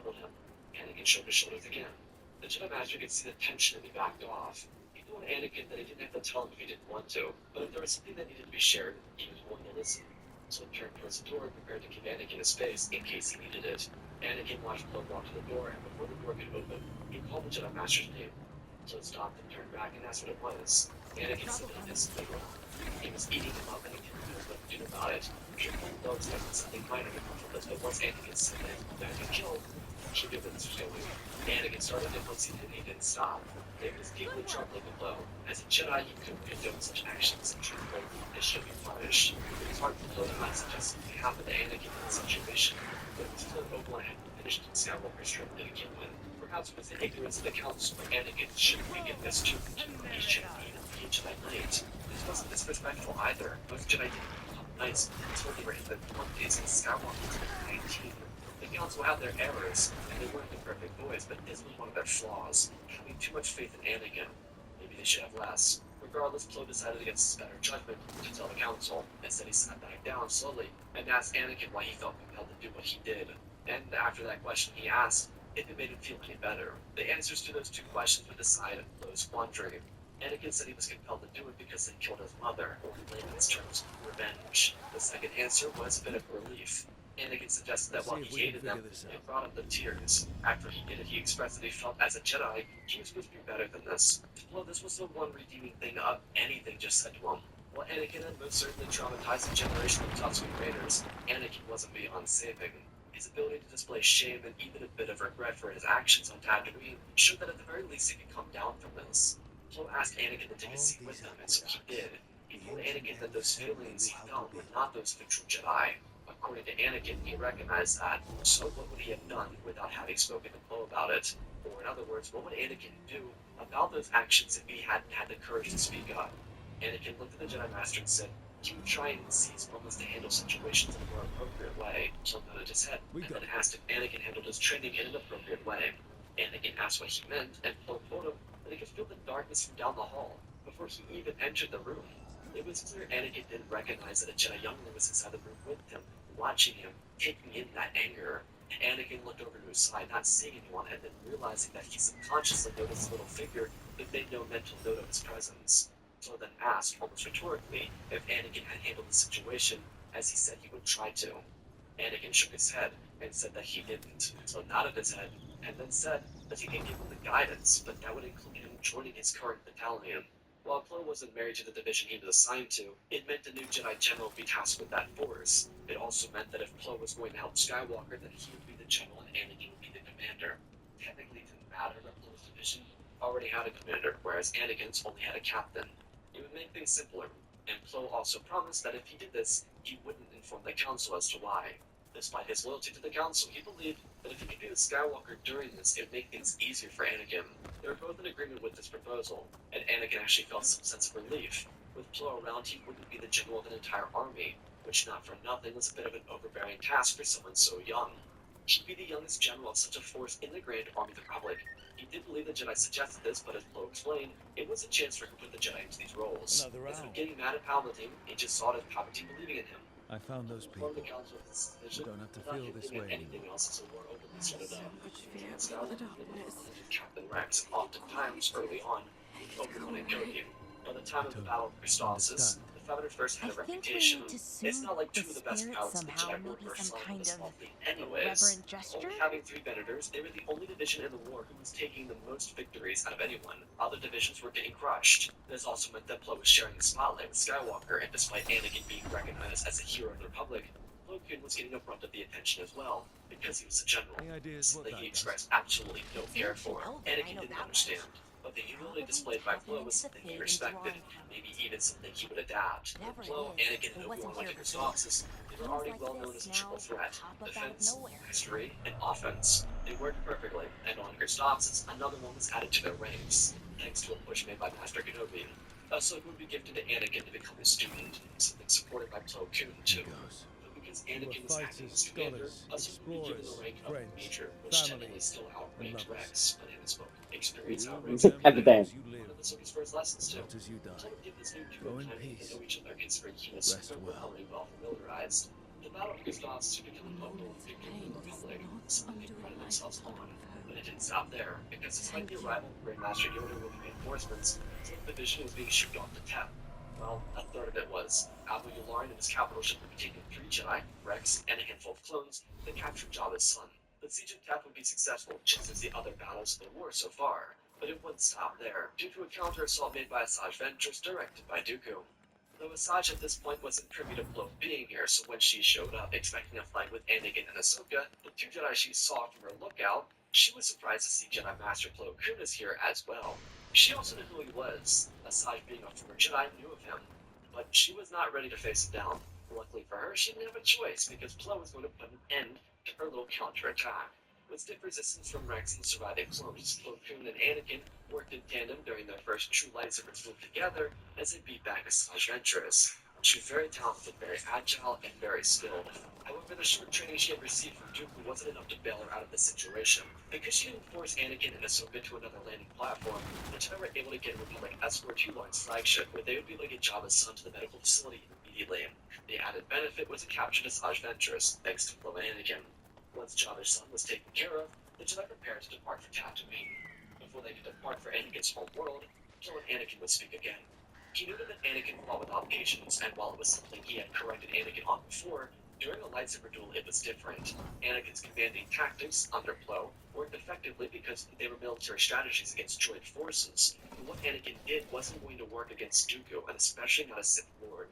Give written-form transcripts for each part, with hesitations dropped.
startled him. Anakin shrugged his shoulders again. The Jedi Master could see the tension and he backed off. He told Anakin that he didn't have to tell him if he didn't want to, but if there was something that needed to be shared, he was willing to listen. So he turned towards the door, prepared to give Anakin a space in case he needed it. Anakin watched Poe walk to the door, and before the door could open, he called the Jedi Master's name. So it stopped and turned back and asked what it was. Anakin said that this was wrong. He was eating him up and he didn't know what to do about it. He though expected something minor to come from this, but once Anakin said that he killed, he knew that this was going. Anakin started and once he did, he didn't stop. It was deeply troubling and low. As a Jedi, he couldn't condone such actions and truthfully, it should be punished. It was hard for Poe to not suggest something happened to Anakin in this situation, but it was still Obi-Wan had finished Skywalker's trip to begin with. Perhaps it was the ignorance of the Council, but Anakin shouldn't begin this too. He shouldn't even be a Jedi Knight. This wasn't disrespectful either. Most Jedi didn't become knights until they were in their 20s and Skywalker was 19. The Council had their errors, and they weren't the perfect boys, but this was one of their flaws. Having too much faith in Anakin. Maybe they should have less. Regardless, Poe decided against his better judgment to tell the Council. Instead, he sat back down slowly and asked Anakin why he felt compelled to do what he did. And after that question, he asked if it made him feel any better. The answers to those two questions would decide Poe's quandary. Anakin said he was compelled to do it because they killed his mother, or in layman's terms, revenge. The second answer was a bit of relief. Anakin suggested that while he hated them, it brought up the tears. After he did it, he expressed that he felt as a Jedi, he was supposed to be better than this. Well, this was the one redeeming thing of anything just said to him. While Anakin had most certainly traumatized a generation of Tusken Raiders, Anakin wasn't beyond saving. His ability to display shame and even a bit of regret for his actions on Tatooine showed that at the very least he could come down from this. Poe asked Anakin to take a seat with him, and so he did. He told Anakin that those feelings he felt were not those of a true Jedi. According to Anakin, he recognized that, so what would he have done without having spoken to Poe about it? Or in other words, what would Anakin do about those actions if he hadn't had the courage to speak up? Anakin looked at the Jedi Master and said, he would try and seize moments to handle situations in a more appropriate way. Poe nodded his head, and then asked if Anakin handled his training in an appropriate way. Anakin asked what he meant, and Poe told him that he could feel the darkness from down the hall before he even entered the room. It was clear Anakin didn't recognize that a Jedi youngling was inside the room with him, watching him, taking in that anger. Anakin looked over to his side, not seeing anyone, and then realizing that he subconsciously noticed a little figure, but made no mental note of his presence. So then asked, almost rhetorically, if Anakin had handled the situation, as he said he would try to. Anakin shook his head and said that he didn't, so nodded his head, and then said that he could give him the guidance, but that would include him joining his current battalion. While Poe wasn't married to the division he was assigned to, it meant the new Jedi General would be tasked with that force. It also meant that if Poe was going to help Skywalker, then he would be the general and Anakin would be the commander. Technically, it didn't matter that Poe's division already had a commander, whereas Anakin's only had a captain. It would make things simpler, and Poe also promised that if he did this, he wouldn't inform the Council as to why. Despite his loyalty to the Council, he believed that if he could be with Skywalker during this, it would make things easier for Anakin. They were both in agreement with this proposal, and Anakin actually felt some sense of relief. With Poe around, he wouldn't be the general of an entire army, which not for nothing was a bit of an overbearing task for someone so young. He'd be the youngest general of such a force in the Grand Army of the Republic. He did believe the Jedi suggested this, but as Poe explained, it was a chance for him to put the Jedi into these roles. Instead of getting mad at Palpatine, he just saw it as Palpatine believing in him. I found those people. The Council of this You decision, don't have to without feel this hinting way at anything anymore. else, so more openly started up. Much fear And for the Skywalker darkness. Captain Rex, oftentimes early on, Obi-Wan and Cody. By the time of the Battle of Christosis, the Feather First had a reputation. It's not like two of the best pilots in the Jedi Order were flying this small fleet anyways. reverent gesture? Only having 3 Venators, they were the only division in the war who was taking the most victories out of anyone. Other divisions were getting crushed. This also meant that Poe was sharing the spotlight with Skywalker, and despite Anakin being recognized as a hero of the Republic, Plo Koon was getting a brunt of the attention as well, because he was a general. Any ideas what Something that he does? expressed absolutely no care for. Well, I Anakin know didn't that understand. much. But the humility displayed by Plo was something he respected, maybe even something he would adapt. Never Plo, is. Anakin, and It wasn't Obi-Wan went to here Christophsis. They were already like well known this as a triple now threat: pop up out of defense, nowhere. history, and offense. They worked perfectly, and on Christophsis, another one was added to their ranks, thanks to a push made by Master Kenobi. Ahsoka would be gifted to Anakin to become his student, something supported by Plo Koon too. Because Anakin was acting as commander, Ahsoka would be given the rank of Major, which technically still outranked Rex, but in his book, experience outrankes Captain. one of Ahsoka's first lessons too. Not as you die. Plo would give this new Go crew in time to peace. know each other, considering he was Rest so well. already well familiarized. The Battle of Gustav soon became a notable victory for the Republic, something they prided themselves on. But it didn't stop there, because despite the arrival of Grandmaster Yoda with reinforcements, some of the division was being shipped off to Tep. Well, a third of it was. Abu Yularen and his capital ship would be taking 3 Jedi, Rex, and a handful of clones, then capture Jabba's son. The siege of Tep would be successful, just as the other battles of the war so far. But it wouldn't stop there, due to a counter-assault made by Asajj Ventress directed by Dooku. Though Asajj at this point wasn't privy to Plo being here, so when she showed up expecting a fight with Anakin and Ahsoka, the 2 Jedi she saw from her lookout, she was surprised to see Jedi Master Plo Koon is here as well. She also knew who he was. Asajj being a former Jedi knew of him, but she was not ready to face him down. Luckily for her, she didn't have a choice because Plo was going to put an end to her little counterattack. With stiff resistance from Rex and surviving clones, Plo Koon and Anakin worked in tandem during their first true lightsaber duel together as they beat back Asajj Ventress. She was very talented, very agile, and very skilled. However, the short training she had received from Dooku wasn't enough to bail her out of the situation. Because she didn't force Anakin and Ahsoka to another landing platform, the Jedi were able to get a Republic escort to Lawrence's flagship, where they would be able to get Jabba's son to the medical facility immediately. The added benefit was a capture to Asajj Ventress, thanks to Plo and Anakin. Once Jabba's son was taken care of, the Jedi prepared to depart for Tatooine. Before they could depart for Anakin's home world, Plo and Anakin would speak again. He noted that Anakin fought with obligations, and while it was something he had corrected Anakin on before, during a lightsaber duel it was different. Anakin's commanding tactics, under Plo, worked effectively because they were military strategies against droid forces, but what Anakin did wasn't going to work against Dooku, and especially not a Sith Lord.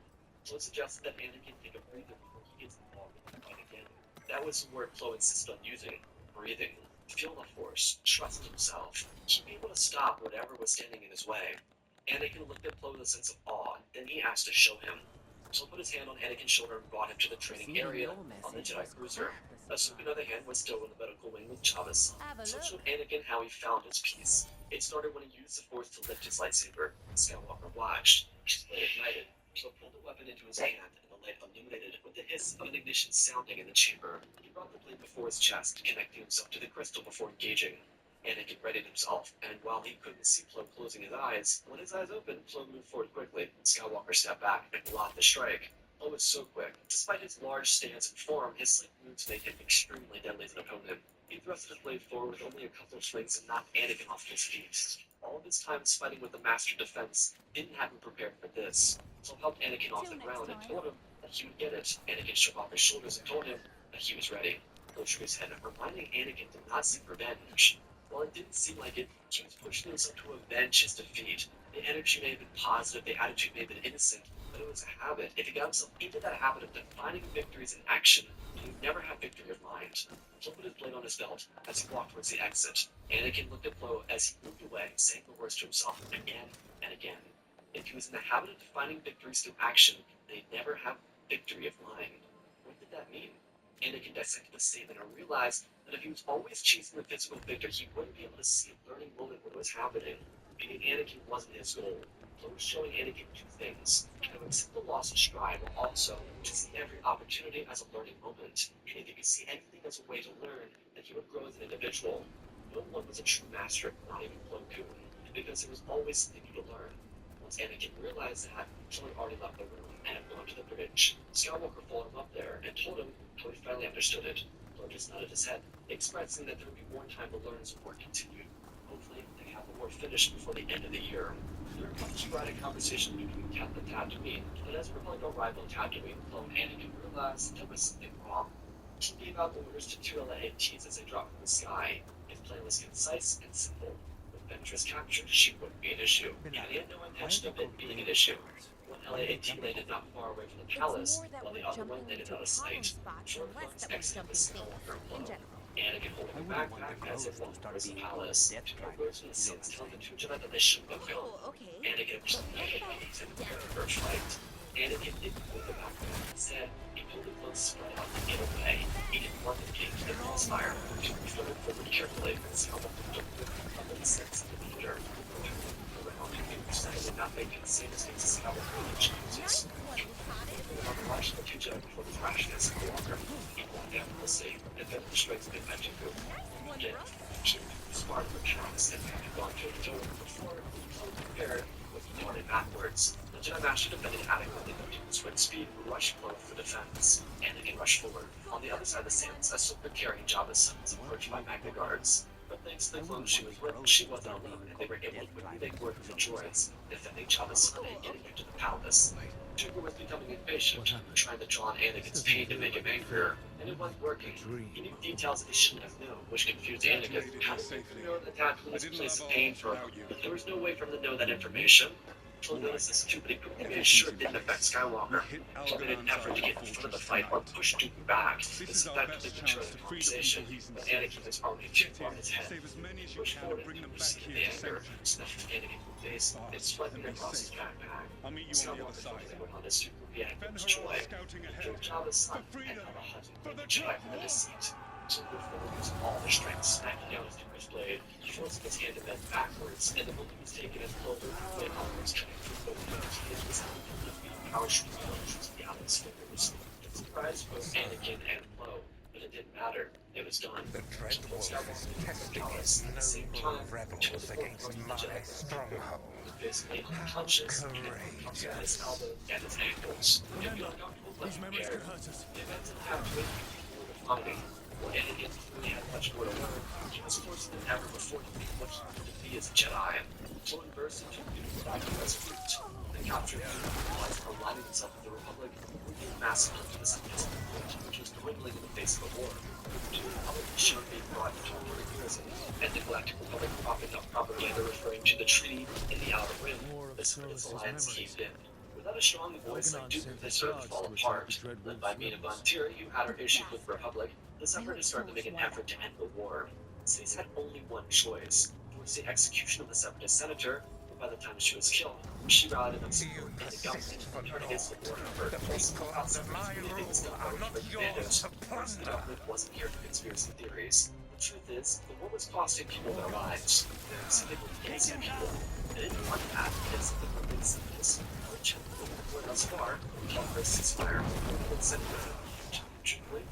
Plo suggested that Anakin take a breather before he gets involved in the fight again. That was the word Plo insisted on using, breathing. Feel the Force, trust himself. He'd be able to stop whatever was standing in his way. Anakin looked at Plo with a sense of awe, then he asked to show him. Plo put his hand on Anakin's shoulder and brought him to the training area on the Jedi cruiser. Ahsoka, on the other hand, was still in the medical wing with Jabba's son. Plo showed Anakin how he found his peace. It started when he used the Force to lift his lightsaber. Skywalker watched. His blade ignited. Plo pulled the weapon into his hand, and the light illuminated with the hiss of an ignition sounding in the chamber. He brought the blade before his chest, connecting himself to the crystal before engaging. Anakin readied himself, and while he couldn't see Plo closing his eyes, when his eyes opened, Plo moved forward quickly. Skywalker stepped back and blocked the strike. Plo was so quick. Despite his large stance and form, his slick moves made him extremely deadly as an opponent. He thrusted his blade forward with only a couple of swings and knocked Anakin off his feet. All of his time fighting with the Master Defense didn't have him prepared for this. Plo helped Anakin off the ground and told him that he would get it. Anakin shook off his shoulders and told him that he was ready. Plo shook his head, reminding Anakin to not seek revenge. While it didn't seem like it, he was pushing himself to avenge his defeat. The energy may have been positive, the attitude may have been innocent, but it was a habit. If he got himself into that habit of defining victories in action, he would never have victory of mind. Plo put his blade on his belt as he walked towards the exit. Anakin looked at Plo as he moved away, saying the words to himself again and again. If he was in the habit of defining victories through action, they'd never have victory of mind. What did that mean? Anakin dissected the statement and realized that if he was always chasing the physical victor, he wouldn't be able to see a learning moment when it was happening. Beating Anakin wasn't his goal. Plo was showing Anakin two things: to accept the loss in stride, while also to see every opportunity as a learning moment. And if he could see anything as a way to learn, then he would grow as an individual. No one was a true master, not even Plo Koon, because there was always something new to learn. Once Anakin realized that, Plo had already left the room and had gone to the bridge. Skywalker followed him up there and told him how he finally understood it. Plo just nodded his head, expressing that there would be more time to learn as the war continued. Hopefully, they have the war finished before the end of the year. There comes to write a conversation between Captain Tatooine, but as Republic arrived on Tatooine, Plo and Anakin realized there was something wrong. He gave out orders to 2 LAATs as they dropped from the sky. His plan was concise and simple. With Ventress captured, she wouldn't be an issue, and he had no intention of it being an issue. One LAAT landed not far away from the palace, while the other one landed out of sight. Four clones exited the Skywalker Plo. Anakin holding a backpack as if walking towards the palace. Two words from the scenes telling the 2 Jedi that they shouldn't have gone. Anakin pulled the weapons and prepared for a fight. Anakin didn't hold the backpack. Instead, he pulled the clones spread out and get away. He didn't want them getting to the crossfire. He floated forward carefully, and Skywalker took a couple of steps in the future. Around, he decided not making the same mistakes as Skywalker and Jesus. Watched the 2 Jedi before the crash against Skywalker. He walked effortlessly and felt the strength of Dooku. Again, he was smart with Travis and had gone to the door before, so prepared with darted backwards. The Jedi Master defended adequately but Dooku's wind speed rushed Plo for defense. Anakin rushed forward. On the other side of the sands, Ahsoka carrying Jabba's son was approached by Magna Guards. But thanks to the clone she was with, she wasn't alone, and they were able to quickly make work of the droids, defending Jabba's son and getting him to the palace. Dooku was becoming impatient, trying to draw on Anakin's pain to make him angrier, and it wasn't working. He knew details that he shouldn't have known, which confused Anakin. How did Dooku know that Tatooine was a place of pain for him? But there was no way for him to know that information. Plo noticed this too, but he quickly made sure it didn't affect Skywalker. Plo made an effort to get in front of the fight or push Dooku back. This effectively deterred the conversation, but Anakin was already too far in his head. He pushed forward and Dooku received the anger, snuffed Anakin in the face, and swiped it across his backpack. Skywalker felt that on his Dooku reacted with joy. He killed Jabba's son and held a hut and Jedi from the deceit. So the forward used all their strength, smacking down his Dooku's blade, forcing his hand to bend backwards, and the moment he was taken in closer, the outwards trying to both hands, hit his hand from the power shooting punches beyond his fingers. It surprised both Anakin and Plo, but it didn't matter. It was done. The Dread Wolves testing Palace at the same time, rebels against my stronghold. Basically unconscious, and it at his elbow and his ankles. It would be uncomfortable, but prepared. The events that happened were defining. While Anakin really had much more to learn, he was forced than ever before to be what he wanted to be as a Jedi. So he burst into Dooku's back as root. The captured Dooku realized aligning himself with the Republic would be massive to the Separatist movement, which was dwindling in the face of the war. The Republic should be brought into a prison, and the Galactic Republic propping up propaganda referring to the treaty in the Outer Rim. The Separatist alliance caved in. Without a strong voice like Dooku, they started to fall apart. Led by Mina Bontiri, who had her issues with the Republic, the Separatists started to make an effort to end the war. Cities had only one choice: force the execution of the Separatist senator, but by the time she was killed, she rallied enough support in the government to turn against the war effort. The people of my rule are not yours to The plunder. government wasn't here for conspiracy theories. The truth is, the war was costing people their lives. Simply with innocent people. They didn't want that because the government this, which were thus far, called for a ceasefire, and sent it with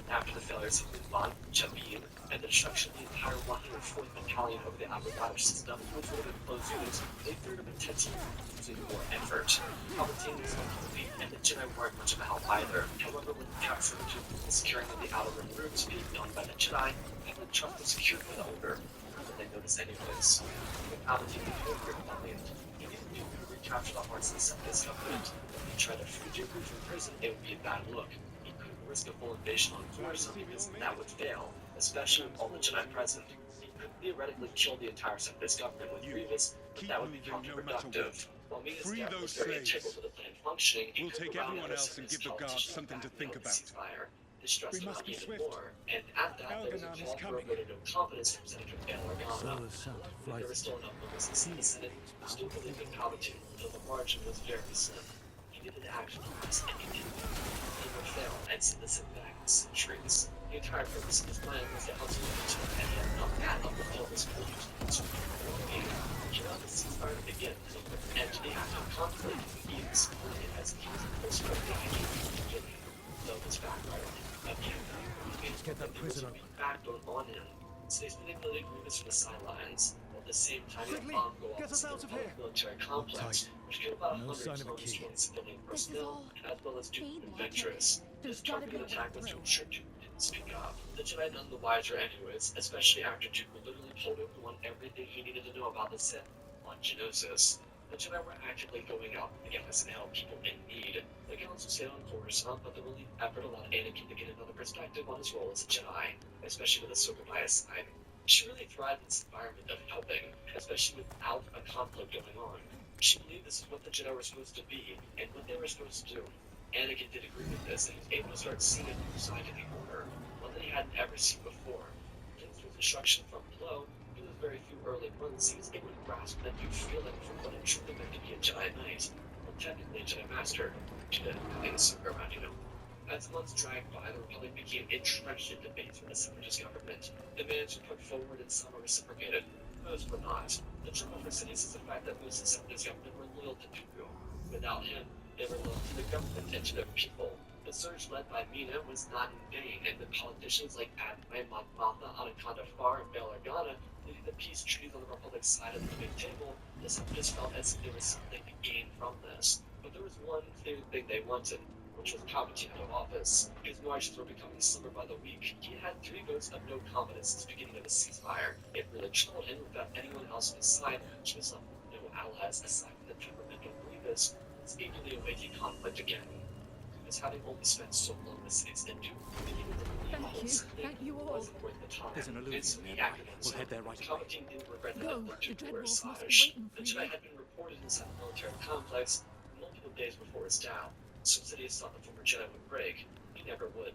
after the failures of Mutlan, Jabin, and the destruction of the entire 140th Battalion over the Abradash system, which would have been closed units, they feared of intensely using more effort. Palpatine was complete, and the Jedi weren't much of a help either. However, with the capture of Dooku and securing of the Outer Rim routes being known by the Jedi, Palpatine Trump was secured by the Order, more than they noticed anyways. With Palpatine became very valiant, he needed Dooku to recapture the hearts of the Separatist government. If he tried to free Dooku from prison, it would be a bad look. Risk a full invasion on Coruscant because that would fail, especially with all the Jedi present. He could theoretically kill the entire Separatist government with Grievous, but that would be counterproductive. While Mina's death was very integral to the plan functioning, it could allow the other Separatist politicians something to think about. Ceasefire. This stressed them out even more, and at that there was a call for a vote of no confidence from Senator Bail Organa. There was still enough members in the Senate who still believed in Palpatine, though the margin was very slim. He needed to actually pass anything. He would fail and send the Sith back in centuries. The entire purpose of his plan was to help the military and he had not had up the hill this whole using he allowed the ceasefire to begin and put an end to the active conflict he explained as he was close to the idea of the beginning, though this backfired. Again, he made Get that prisoner. backbone on him, so he's manipulating Grievous from the sidelines. At the same time, a Quickly, bomb go off get us in out the of here. military complex, which killed about No 100 sign of a clones key. from civilian personnel, as well as Duke Feed adventurous. There's This gotta targeted be a attack way was to through. ensure Duke didn't speak up. The Jedi none the wiser anyways, especially after Duke literally told everyone everything he needed to know about the Sith on Geonosis. The Jedi were actively going out against and help people in need. The Council stayed on Coruscant, but the relief effort allowed Anakin to get another perspective on his role as a Jedi, especially with Ahsoka by his side. She really thrived in this environment of helping, especially without a conflict going on. She believed this is what the Jedi were supposed to be, and what they were supposed to do. Anakin did agree with this, and he was able to start seeing a new side of the Order, one that he hadn't ever seen before. Thanks to instruction from Plo, through the very few early months, he was able to grasp that new feeling from what it truly meant to be a Jedi Knight, well, technically a Jedi Master, Jedi having a super around, As the months dragged by, the Republic became entrenched in debates with the Separatist government. Demands were put forward and some were reciprocated. Most were not. The trouble for cities is the fact that most of the Separatist government were loyal to Dooku. Without him, they were loyal to the government and to their people. The surge led by Mina was not in vain, and the politicians like Padme, Mon Mothma, Anaconda Farr, and Bail Organa leading the peace treaties on the Republic's side of the big table, the Separatists felt as if there was something to gain from this. But But there was one clear thing they wanted, which was Palpatine out of office. His margins were becoming slimmer by the week. He had 3 votes of no confidence since the beginning of the ceasefire. It really troubled him without anyone else on his side, which was left with no allies aside from the temperamental Grievous, who was eagerly awaiting conflict again. Grievous, having only spent so long in the cities and Duke, Thank you all. wasn't worth the time. There's an illusion And so he nearby. acted on We'll his head there own. right away. Palpatine didn't regret that Go. the The Duke were Dreadwolf must be Asajj. waiting The for Jedi you. had been reported inside the military complex multiple days before his death. So Sidious thought the former Jedi would break. He never would.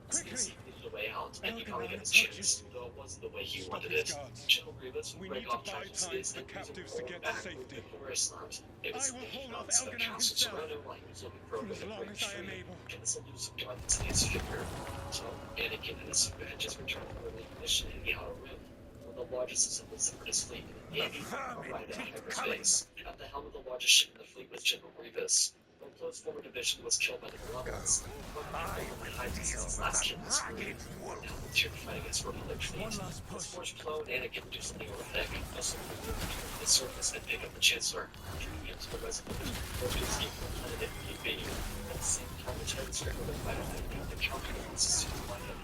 Sidious needed a way out, and he finally got his chance, though it wasn't the way he wanted it. General Grievous would break off Captain Sidious and use him all back to Coruscant. It was the months of Council Serrano while he was looking for a way to break free. And this will lose some guard to Sidious' figure. So Anakin and Ahsoka had just returned from a mission in the Outer Rim, one of the largest assembled separatist fleet in the Navy, arrived in hyperspace. At the helm of the largest ship in the fleet was General Grievous. Close former division was killed by the Malevolence. His last kill was free. Now volunteered to fight against Republic fleet. His force flow and Anakin do something horrific. Also, the surface and pick up the Chancellor. He to the Resolute, forced to escape from the planet if need be. At the same time, the Jedi struggled with fighter that the counter was to fight him.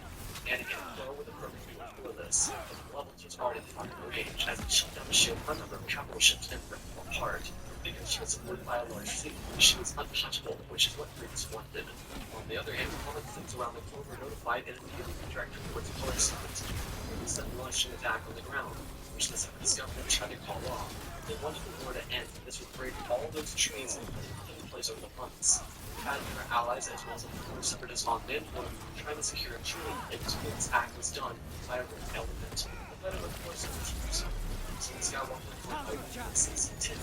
Anakin, though, with a perfect view for this, the Malevolence was already firing range as it shut down the ship on a number of capital ships and ripped them apart. Because she was supported by a large fleet, she was untouchable, which is what Grievous wanted. On the other hand, common fleets around the globe were notified and immediately directed towards Coruscant. Grievous then launched an attack on the ground, which the Separatists government tried to call off. They wanted the war to end, and this would break all those treaties that had taken place over the months. Had their allies, as well as the former Separatists on land, were trying to secure a treaty, and this act was done by a rogue element. The fight over Coruscant continues. So the Skywalker fought in 1610.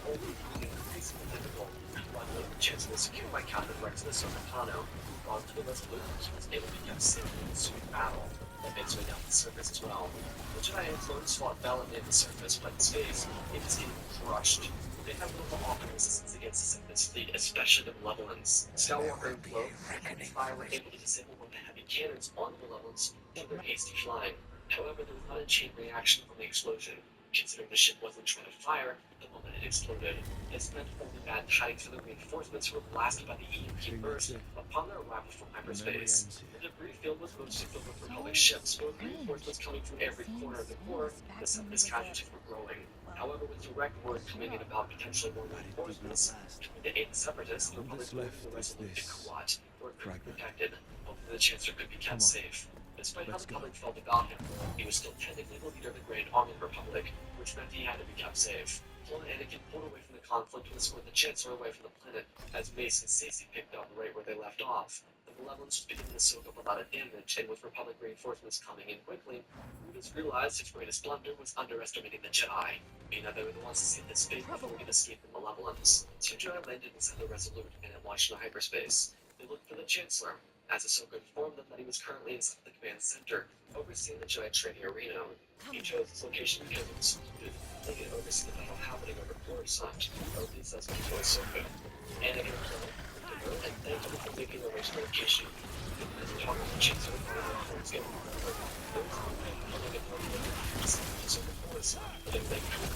Only being increasingly difficult, luckily the chance was secured by Captain Rex Soprano, who brought to the Resolute, he was able to get safe in the ensuing battle, that made its way down the surface as well. The Jedi influence fought valiantly at the surface, but in space, it was getting crushed. They had little to offer resistance against the Separatist fleet, especially the Malevolence. Skywalker and Plo and Fire were able to disable one of the heavy cannons on the Malevolence for their hasty flying. However, there was not a chain reaction from the explosion. Considering the ship wasn't trying to fire the moment it exploded, this meant only bad tidings for the reinforcements who were blasted by the EMP burst upon their arrival from hyperspace. The debris field was mostly filled with Republic ships, but with reinforcements coming from every corner of the core, the Separatist casualties were growing. However, with direct word coming in about potentially more reinforcements to aid the Separatists, the Republic moved the Resolute to Kuwait, where it could be protected. Hopefully the Chancellor could be kept safe. Despite how the public felt about him, he was still technically the leader of the Grand Army Republic, which meant he had to be kept safe. Plo and Anakin pulled away from the conflict and escorted the Chancellor away from the planet, as Mace and Stacey picked up right where they left off. The Malevolence was beginning to soak up a lot of damage, and with Republic reinforcements coming in quickly, Grievous realized his greatest blunder was underestimating the Jedi, being that they were the ones to save this fate before we could escape the Malevolence. Two Jedi landed inside the Resolute, and it launched into hyperspace. They looked for the Chancellor, as Ahsoka informed them that he was currently inside the command center, overseeing the Jedi training arena. He chose this location because it was secluded, they could oversee the battle happening over Coruscant, or at least that's what he told Ahsoka. Anakin and Plo looked at her and thanked him for making their way to the location. As he talked to the Chancellor about the force game, there was no way of Ahsoka Coruscant, but if they could,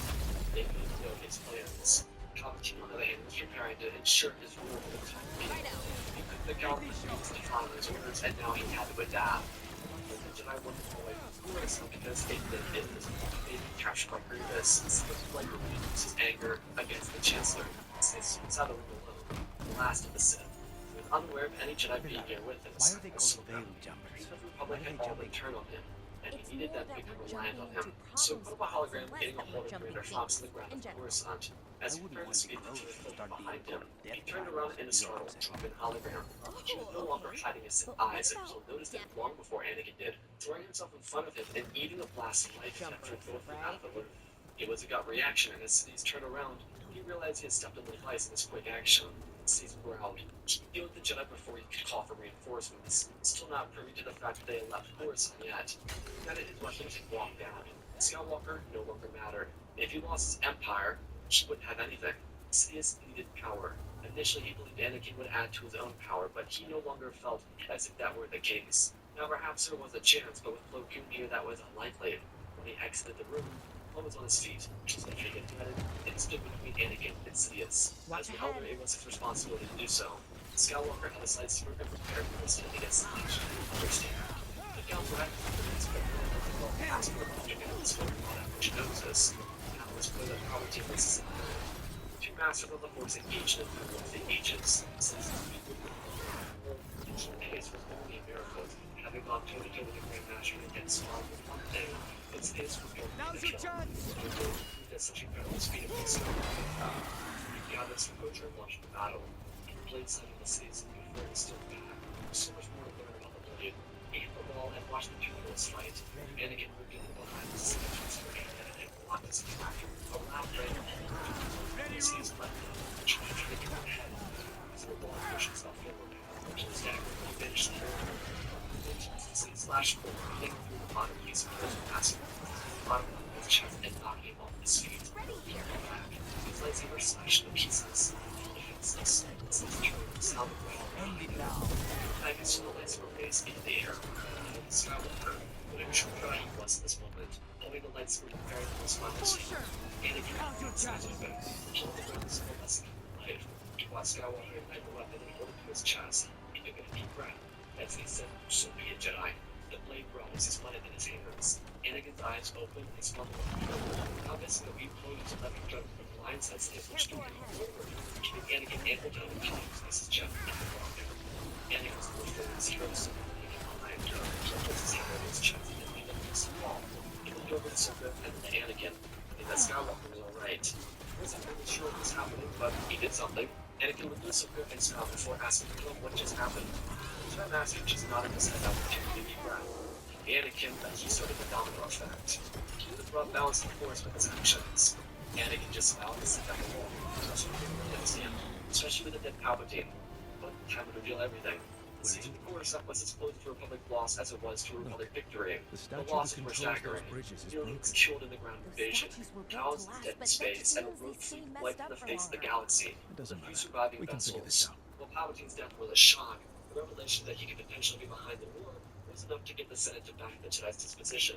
they needed to know his plans. Palpatine, on the other hand, was preparing to ensure his rule for the time being. The Galaxy was defying his orders, and now he had to adapt. The Jedi wouldn't fall away from Coruscant because they was being captured by Grievous, so it was like his anger against the Chancellor. Since he's out of the alone, the last of the Sith. He was unaware of any Jedi being here with him. Why are they called veil jumpers? The Republic had all but turned on him, and he needed them to become reliant on him. So he put up a hologram getting a hold of Commander Fox on the ground of Coruscant. As he prepared to speak to the folk behind him, he turned around in a startled, dropping hologram. He was no longer hiding his eyes, and Plo noticed him long before Anakin did, throwing himself in front of him and eating a blast of life that threw both of them out of the loop. It was a gut reaction, and as Sidious turned around, he realized he had stepped on the device in his quick action. Sidious growled. He could deal with the Jedi before he could call for reinforcements, still not privy to the fact that they had left Coruscant yet. He got his weapons and walked down. Skywalker no longer mattered. If he lost his empire, he wouldn't have anything. Sidious needed power. Initially, he believed Anakin would add to his own power, but he no longer felt as if that were the case. Now, perhaps there was a chance, but with Plo Koon here, that was unlikely. When he exited the room, Paul was on his feet, just like he had threatened, and stood between Anakin and Sidious. As the Elder, it was his responsibility to do so. Skywalker had his lightsaber and prepared for his stand against the Legion. Understand. The Council had confidence, but well, asked for a to slow on which knows this. Now it was clear that Palpatine was two masters of the Force engaged in one of the ages. Since the case was only a miracle, having gone toe-to-toe with the Grand Master against Smaug with one thing, but Sidious was going to kill him. At such incredible speed of himself. He gathered some approach and launched the battle. He played some of the cities before he stood back. There was so much more to learn about the Blade. He hit the wall and watched the two girls fight. Anakin moved in behind the scenes and blocked his attack. A loud red and sees left trying to get her head. As the ball pushed himself forward, the stagger he finished the air. The slashed forward, hitting through the bottom piece of the massive. The bottom of his chest and knocking him off his feet. His lightsaber slashed to pieces. Defenseless, since the sound of rain. I could see the lightsaber raised into the air. The Skywalker, what a true guy he was in this moment, holding the lightsaber prepared for his final scene. Anakin seized it back, killed the ground so less life. He watched Skywalker ignite the weapon and hold it to his chest. He took a deep breath. As he said, "So be it, Jedi." The blade brought as he spun it in his hands. Anakin's eyes opened and spun how missing the weak clothes to let him jump from blind sensitive which took him forward, keeping Anakin ample time to use Mrs. Jeff and the there. Anakin's voice was his hero suddenly behind her, puts his hand on his chest and leaned against the wall. He looked over the circle and then to Anakin, and that Skywalker was alright. He wasn't really sure what was happening, but he did something. Anakin would lose some grip and smile before asking him what just happened. The Master just nodded his head out and took a deep breath. Anakin that he sort of a domino effect. He would rub balance the Force with his actions. Anakin just smiled and set down the wall. That's what he really understand, especially with the dead Palpatine. But time would reveal everything. The siege of the Force was as close to a Republic loss as it was to a Republic victory. The losses were staggering. Millions killed in the ground invasion, thousands dead in space, and a rogue fleet wiped in the face of the galaxy. The few surviving vessels. While Palpatine's death was a shock, the revelation that he could potentially be behind the war was enough to get the Senate to back the Jedi's disposition.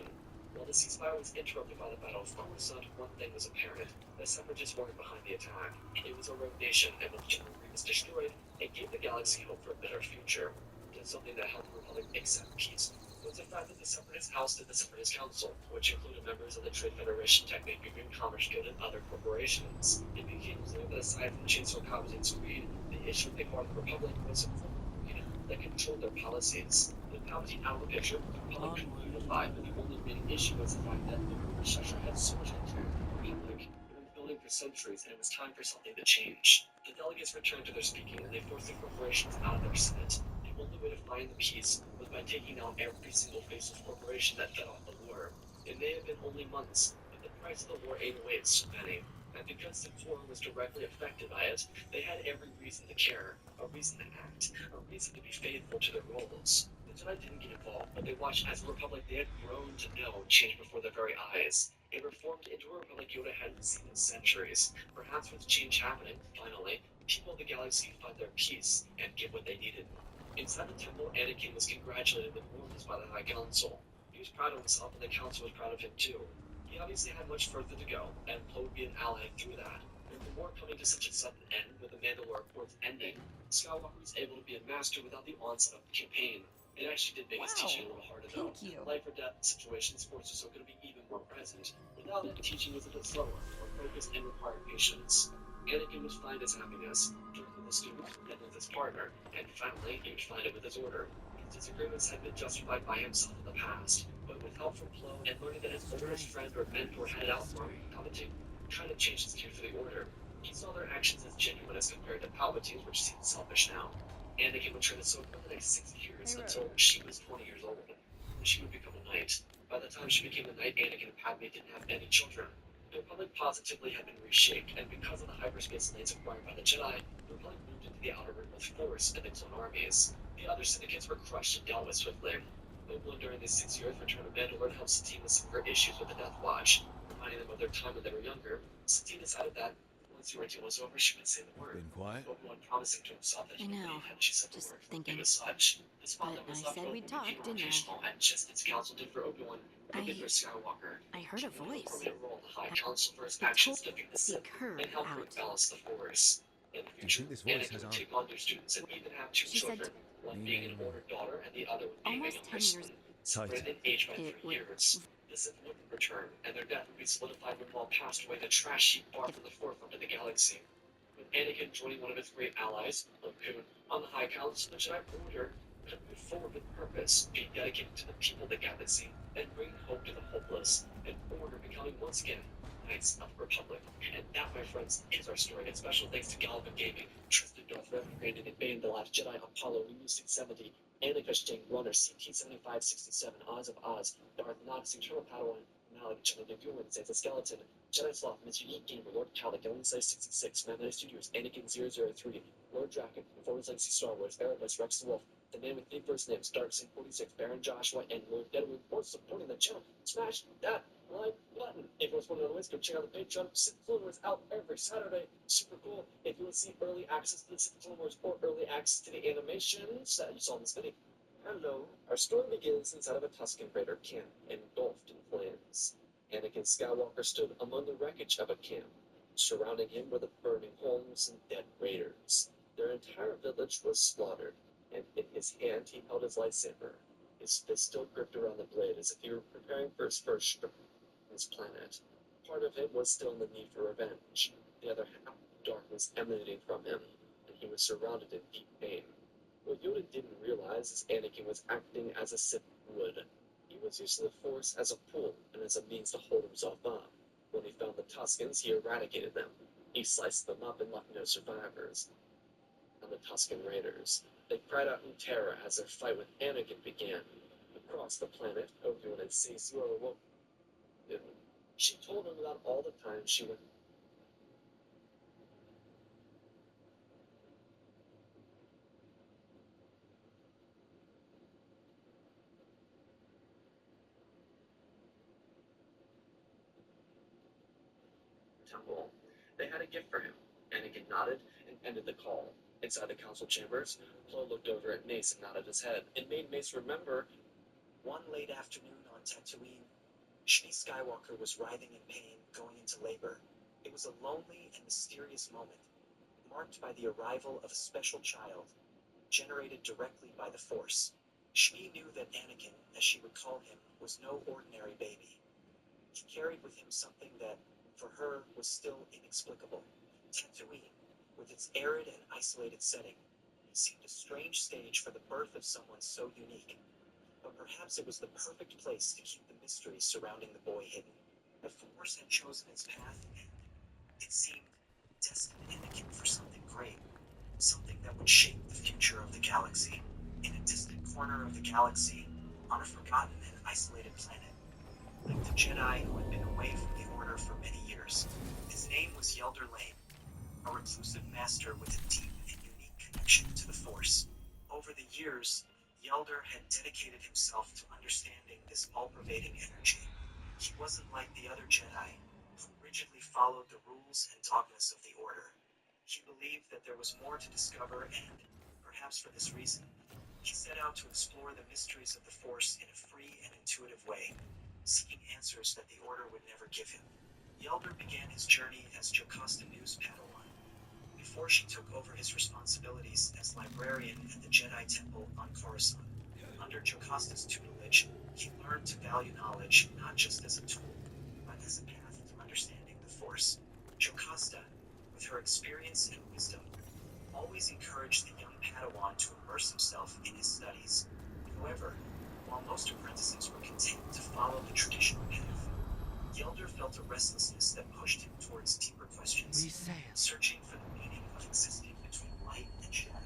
While the ceasefire was interrupted by the battle of Coruscant, one thing was apparent. The Separatists weren't behind the attack. It was a rogue nation, and when General Grievous destroyed, it gave the galaxy hope for a better future. It was something that helped the Republic accept peace. It was the fact that the Separatists ousted the Separatist Council, which included members of the Trade Federation, Technic Union, Commerce Guild, and other corporations. It became clear that aside from Chancellor Palpatine's greed, the issue with the Republic was a that controlled their policies. With Palpatine out of the picture, the Republic couldn't unify, but the only remaining issue was the fact that the predecessor had so much control over the Republic. It was building for centuries, and it was time for something to change. The delegates returned to their speaking, and they forced the corporations out of their Senate. The only way to find the peace was by taking out every single faceless corporation that fed off the war. It may have been only months, but the price of the war ate away at so many. And because the core was directly affected by it, they had every reason to care, a reason to act, a reason to be faithful to their roles. The Jedi didn't get involved, but they watched as a Republic they had grown to know change before their very eyes. It reformed into a Republic Yoda hadn't seen in centuries. Perhaps with change happening, finally, people of the galaxy find their peace and get what they needed. Inside the temple, Anakin was congratulated with warmth by the High Council. He was proud of himself, and the Council was proud of him too. He obviously had much further to go, and Poe would be an ally through that. With the war coming to such a sudden end, with the Mandalore Accords ending, Skywalker was able to be a master without the onslaught of the campaign. It actually did make his teaching a little harder though. Life or death situations forced us going to be even more present. Without it, teaching was a bit slower, more focused, and required patience. Anakin would find his happiness, first with the student, then with his partner, and finally, he would find it with his order. His disagreements had been justified by himself in the past, but with help from Plo and learning that his oldest friend or mentor had out for him, Palpatine tried to change his view for the order. He saw their actions as genuine as compared to Palpatine's, which seemed selfish now. Anakin would try to soak for the next 6 years until she was 20 years old, when she would become a knight. By the time she became a knight, Anakin and Padme didn't have any children. The Republic positively had been reshaped, and because of the hyperspace lanes acquired by the Jedi, the Republic moved into the Outer Rim with force and its own armies. The other syndicates were crushed and dealt with swiftly. Obi-Wan during these 6 years returned to Mandalore helped Satine with some of her issues with the Death Watch, reminding them of their time when they were younger. Satine decided that, once the ordeal was over, she would say the word. Been quiet? Obi-Wan promising to himself that he I would know. leave had she said the Just word. thinking. It was such. The spot But that was I left said open we'd talk, became didn't I? rotational, and just as Council did for Obi-Wan, Anakin for Skywalker. I heard a She played voice. prominent role in the High I- Council for his It actions told defeating the seek Sith her and help out. balance the Force. In the Do you future, think this voice Anakin has would our take on their students and even have two She said children, one being an older daughter and the other would be a almost younger 10 son, years separated in age by it 3 would- years. The Sith wouldn't return, and their death would be solidified when Maul passed away in a trash heap far from the forefront of the galaxy. With Anakin joining one of his great allies, Lagoon, on the High Council, the Jedi Order could move forward with purpose, being dedicated to the people of the galaxy, and bringing hope to the hopeless, and Order becoming once again Knights of the Republic. And that, my friends, is our story. And special thanks to Galvin Gaming, Tristan Darth Revan, Brandon and Bane, The Last Jedi, Apollo, Lulu 670, Annika Sting, Runner, CT7567, Oz of Oz, Darth Nox, Eternal Padawan, Malik, Jenna Naguin, Sansa Skeleton, Jedi Sloth, Mr. Yeet Gamer, Lord Calic, Ellen Size 66, Manlight Studios, Anakin 003, Lord Draken, Performance Legacy Star Wars, Erebus, Rex the Wolf, the man with 3 first names, Darkseid 46, Baron Joshua, and Lord Deadwood for supporting the channel. Smash that like button. If you want to know the ways, go check out the Patreon. Sith Clone Wars out every Saturday. Super cool. If you want to see early access to the Sith Clone Wars or early access to the animations that you saw in this video. Hello. Our story begins inside of a Tusken Raider camp, engulfed in flames. Anakin Skywalker stood among the wreckage of a camp. Surrounding him were the burning homes and dead raiders. Their entire village was slaughtered, and in his hand he held his lightsaber. His fist still gripped around the blade as if he were preparing for his first strike on his planet. Part of him was still in the need for revenge. The other half, darkness emanating from him, and he was surrounded in deep pain. What Yoda didn't realize is Anakin was acting as a Sith would. He was using the Force as a pull and as a means to hold himself up. When he found the Tuskens, he eradicated them. He sliced them up and left no survivors. And the Tusken Raiders. They cried out in terror as their fight with Anakin began. Across the planet, Obi-Wan and Stacey were awoke. She told him about all the times she went. Temple. They had a gift for him. Anakin nodded and ended the call. Inside the council chambers, Plo looked over at Mace and nodded his head. It made Mace remember. One late afternoon on Tatooine, Shmi Skywalker was writhing in pain, going into labor. It was a lonely and mysterious moment, marked by the arrival of a special child, generated directly by the Force. Shmi knew that Anakin, as she would call him, was no ordinary baby. He carried with him something that, for her, was still inexplicable. Tatooine, with its arid and isolated setting, seemed a strange stage for the birth of someone so unique. But perhaps it was the perfect place to keep the mysteries surrounding the boy hidden. The Force had chosen its path, and it seemed destined Anakin for something great, something that would shape the future of the galaxy. In a distant corner of the galaxy, on a forgotten and isolated planet, lived a Jedi who had been away from the Order for many years. His name was Yelder Lane, a reclusive master with a deep and unique connection to the Force. Over the years, Yelder had dedicated himself to understanding this all-pervading energy. He wasn't like the other Jedi, who rigidly followed the rules and dogmas of the Order. He believed that there was more to discover and, perhaps for this reason, he set out to explore the mysteries of the Force in a free and intuitive way, seeking answers that the Order would never give him. Yelder began his journey as Jocasta Nu's Padawan, before she took over his responsibilities as librarian at the Jedi Temple on Coruscant. Under Jocasta's tutelage, he learned to value knowledge not just as a tool, but as a path to understanding the Force. Jocasta, with her experience and wisdom, always encouraged the young Padawan to immerse himself in his studies. However, while most apprentices were content to follow the traditional path, Yelder felt a restlessness that pushed him towards deeper questions, searching for the meaning of existing between light and shadow.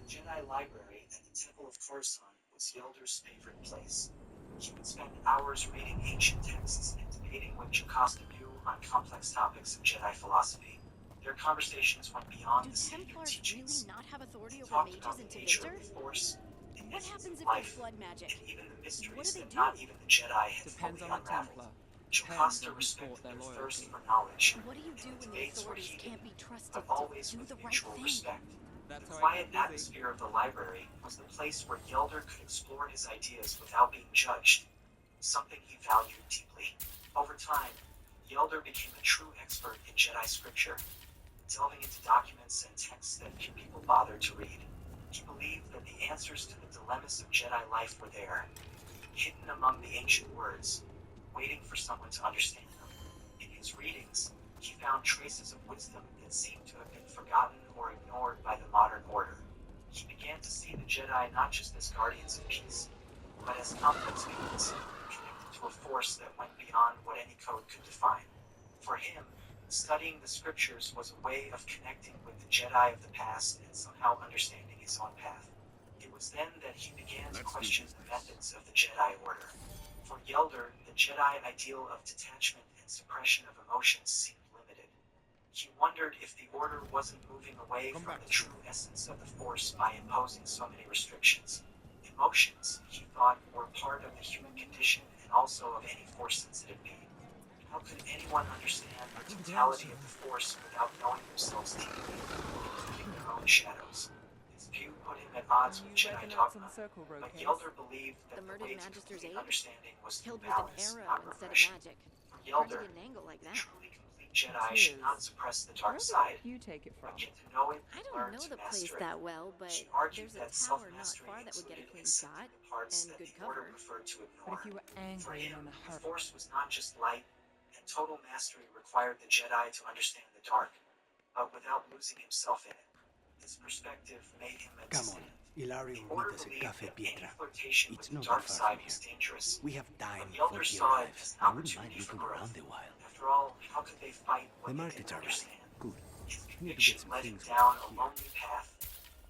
The Jedi Library at the Temple of Coruscant was Yelder's favorite place. He would spend hours reading ancient texts and debating with Jocasta Nu on complex topics of Jedi philosophy. Their conversations went beyond Do the standard Templars teachings. really not have authority They over talked mages about and the nature of Visitors? the Force, the What essence happens of if life, they flood magic? and even the What mysteries do they that do? not even the Jedi had Depends fully on the unraveled. Templar. Jocasta won't respected support their their thirst loyalty. for knowledge, What do you do and when the debates were authorities heated, can't be trusted? but always Do with the right mutual thing. respect. That's The how I quiet got busy. atmosphere of the library was the place where Yelder could explore his ideas without being judged, something he valued deeply. Over time, Yelder became a true expert in Jedi scripture, delving into documents and texts that few people bothered to read. He believed that the answers to the dilemmas of Jedi life were there, hidden among the ancient words, waiting for someone to understand them. In his readings, he found traces of wisdom that seemed to have been forgotten or ignored by the modern order. He began to see the Jedi not just as guardians of peace, but as complex beings, connected to a force that went beyond what any code could define. For him, studying the scriptures was a way of connecting with the Jedi of the past and somehow understanding his own path. It was then that he began to question the methods of the Jedi Order. For Yelder, the Jedi ideal of detachment and suppression of emotions seemed limited. He wondered if the Order wasn't moving away from the true essence of the Force by imposing so many restrictions. Emotions, he thought, were part of the human condition and also of any Force-sensitive being. How could anyone understand the totality of the Force without knowing themselves deeply, including their own shadows? His view put him at odds with Jedi dogma, but Yelder believed that The the murdered way to Magister's complete aide? understanding was through Killed with an balance, arrow not instead of repression. magic. For Hard to Yelder, get an angle like the that. truly complete Jedi should not suppress the dark side, You take it from. but get to know it I and don't learn know to the place master it. that well, but She argued there's a that tower not self-mastery far that would get a included clean accepting shot the parts and that good the Order cover. preferred to But ignore. if you were For angry and him, in a the hurry, Force was not just light, and total mastery required the Jedi to understand the dark, but without losing himself in it. His perspective made him a Come on, dissident. Ilario The will Order meet us at believed Cafe that any Pietra. flirtation with It's the not dark that far side from was here. dangerous, We have time but before Yelder he saw it arrives. as an I wouldn't mind opportunity for looking growth. around a while. After all, how could they fight The what they markets didn't are right. understand? Good. His I need to conviction get some led him things down a here. lonely path,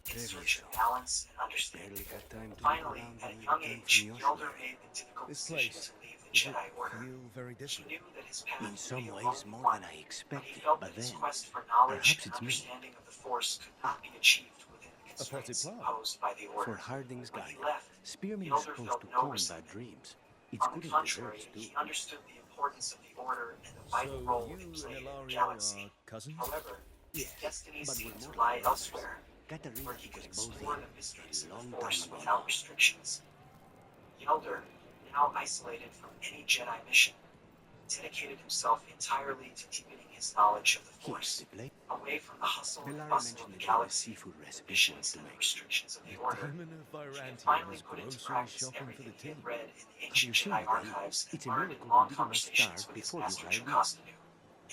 in Very search of so. balance and understanding. Barely had time to look Finally, around at when a we young returned age, from the Yelder ossuary. made the difficult This decision place, to leave the does it Jedi Order. feel very He different? knew that his path In would some be a ways, lonely more one, than I but he expected. felt But that his then, quest for knowledge perhaps and it's me. understanding of the Force could not be achieved within the A potted constraints plant. imposed by the for Order. Harding's When he Guide, left, spearmint is Yelder supposed felt to no calm bad resentment. dreams. It's On the good in contrary, desserts, too. he understood the importance of the Order and the vital So role you it and played in the Ilario galaxy. are cousins? However, his Yes, destiny but seemed we're to more lie like brothers. elsewhere, Katarina where he took could us both explore in the mysteries a of the long Force time ago without now. restrictions. Yelder, now isolated from any Jedi mission, dedicated himself entirely to deepening his knowledge of the Here's Force, the plate. away from the hustle and Bellaria bustle of mentioned the that you have a galaxy, seafood the recipe she missions wants to and the make. restrictions of the The Order. demon of He had Virantium finally is put into grocery practice shopping for everything the he had team. read in the Have ancient you seen Jedi the way? archives It's and a learned in miracle long you did not conversations starve with his before you master hired me. Jocasta knew.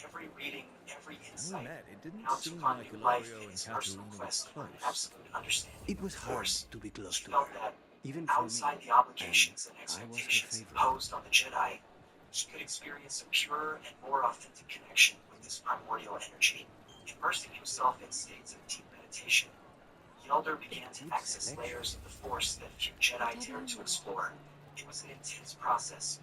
Every reading, every I will insight, admit, it didn't now seem took on like new life Ilario in and his personal Katerina were quest for an close. absolute understanding It of was the hard Force. to be close He to felt her, that, even for me. outside the obligations and And I was her expectations favorite. imposed on the Jedi, he could experience a purer and more authentic connection with this primordial energy. Immersing himself in states of deep meditation, Yelder began to Good access selection. layers of the Force that few Jedi dared to explore. It was an intense process,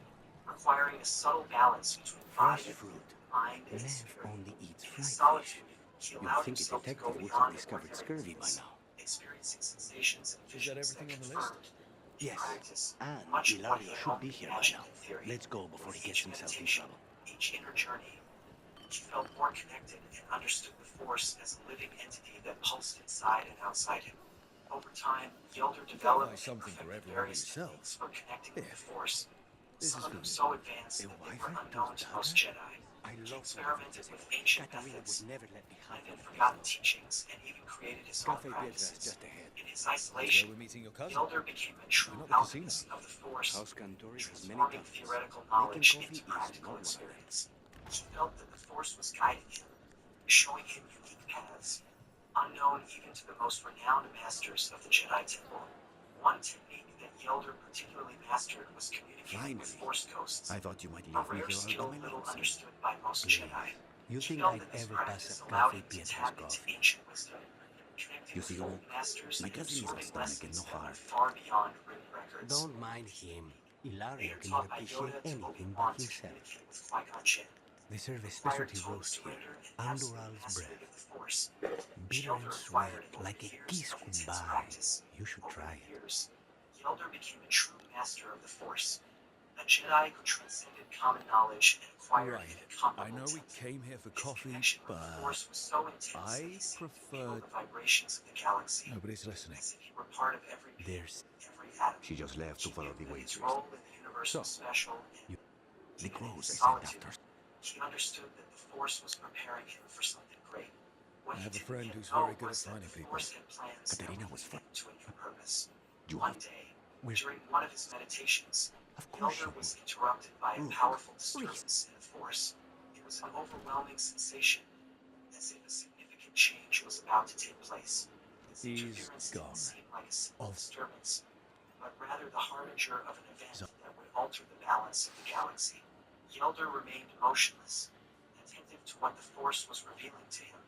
requiring a subtle balance between Fresh body, fruit. mind, and Nev spirit. only eats In fried his fish. solitude, he You'd allowed think a himself to go detective would have beyond discovered ordinary scurvy by limits, now. experiencing sensations and Is that visions that everything on the list? confirmed, in Yes, practice, and much of what he Ilario had should be only here by imagined now. in theory. Let's go before With he gets each himself in meditation, trouble. each inner journey, he felt more connected and understood the Force as a living entity that pulsed inside and outside him. Over time, Yelder developed and something for perfected everyone various yourself. techniques for connecting with Yeah. the Force, This some is of them for me. so advanced A that they wife were and unknown to most daughter? Jedi. I He love experimented with ancient Katarina methods, would never let me have blended one of forgotten these. teachings, and even created his own Cafe Pietra is practices. just ahead. In his That's where isolation, we're meeting your cousin. Yelder became a true not the casino. alchemist of the Force, House Cantori has many transforming talents. theoretical Making knowledge coffee into is practical not one of them. experience. He felt that the Force was guiding him, showing him unique paths, unknown even to the most renowned masters of the Jedi Temple. One technique that Yelder particularly mastered was communicating with Finally. Force ghosts, I thought you might a leave me rare here all skill by my little lonesome. understood by most Please. Jedi. You He think felt I'd that this ever practice pass a allowed Cafe him to Pietra's tap into coffee? ancient wisdom, connecting You with see, old masters my and cousin is a absorbing stomach and lessons no that went heart. far beyond written records. Don't mind him. Ilario Later cannot taught by appreciate Yoda to anything by Obi-Wan to himself. communicate with Qui-Gon Jinn, They serve a required specialty total roast here, surrender and absolute Andoral's mastery breath. of the Force, which Bitter Yelder and acquired sweet, over like a years kiss of intense goodbye. practice. You should Over try the it. years, Yelder became a true master of the Force, a Jedi who transcended common knowledge and acquired Right. an incomparable I know we intelligence. came here for His coffee, connection with the but Force was so intense that I he seemed to feel prefer... the vibrations of the galaxy, Nobody's listening. as if he were part of every being, There's... every atom. She just left to He follow knew the that his waitress. role in the universe So, was special, you- and The even in crows his I sent solitude, after. he understood that the Force was preparing him for something great. What I he have a didn't friend yet who's know very good at was that finding the people. Force had plans that Katerina would was lead fun. him to a new purpose. You One have... day, Where- during one of his meditations, Of the course Elder you was interrupted by a Look, powerful disturbance in the Force. It was an overwhelming sensation, as if a significant change was about to take place. This He's interference gone. didn't seem like a simple Of- disturbance, but rather the harbinger of an event So- that would alter the balance of the galaxy. The Elder remained motionless, attentive to what the Force was revealing to him,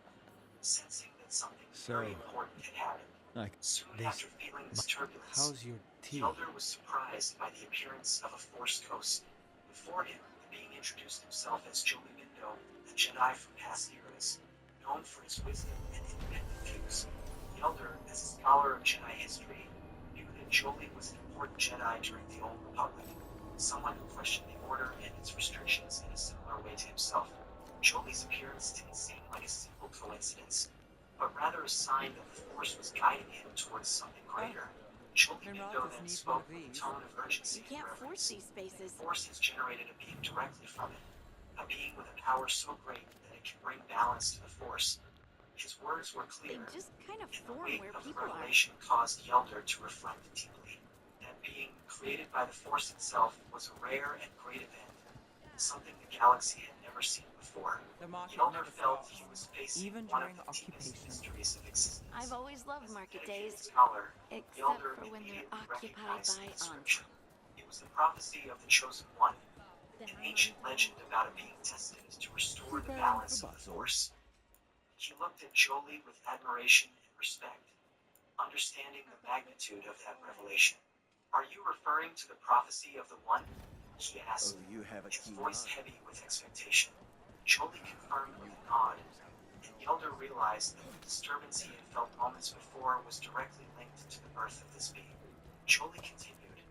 sensing that something very important had happened. Like, Soon this- after feeling this turbulence, How's your the tea? Elder was surprised by the appearance of a Force ghost. Before him, the being introduced himself as Jolie Bindo, a Jedi from past eras, known for his wisdom and independent views. The Elder, as a scholar of Jedi history, knew that Jolie was an important Jedi during the Old Republic, someone who questioned the Order and its restrictions in a similar way to himself. Jolie's appearance didn't seem like a simple coincidence, but rather a sign that the Force was guiding him towards something greater. Jolie Bindo then spoke with a tone of urgency You and can't force reverence. these spaces. The Force has generated a being directly from it, a being with a power so great that it can bring balance to the Force. His words were They clear, just kind of and the form weight where of the people are. revelation caused the Elder to reflect deeply. That being, created by the Force itself, was a rare and great event, something the galaxy had never seen before. The market The Elder never felt stops, he was facing even one during of the deepest occupation. mysteries of existence. I've always loved As a market dedicated days, scholar, the except Elder for when they're immediately occupied recognized by the Auntie. inscription. It was the prophecy of the Chosen One, an ancient legend about a being destined to restore the balance of the Force. He looked at Jolie with admiration and respect, understanding the magnitude of that revelation. Are you referring to the prophecy of the One? He asked, you have his voice heavy with expectation. Jolie confirmed with a nod, and the Elder realized that the disturbance he had felt moments before was directly linked to the birth of this being. Jolie continued,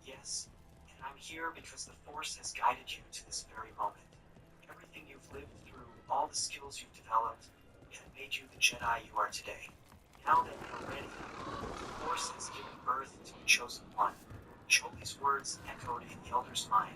yes, and I'm here because the Force has guided you to this very moment. Everything you've lived through, all the skills you've developed, have made you the Jedi you are today. Now that you're ready, the Force has given birth to the Chosen One. Jolie's words echoed in the Elder's mind,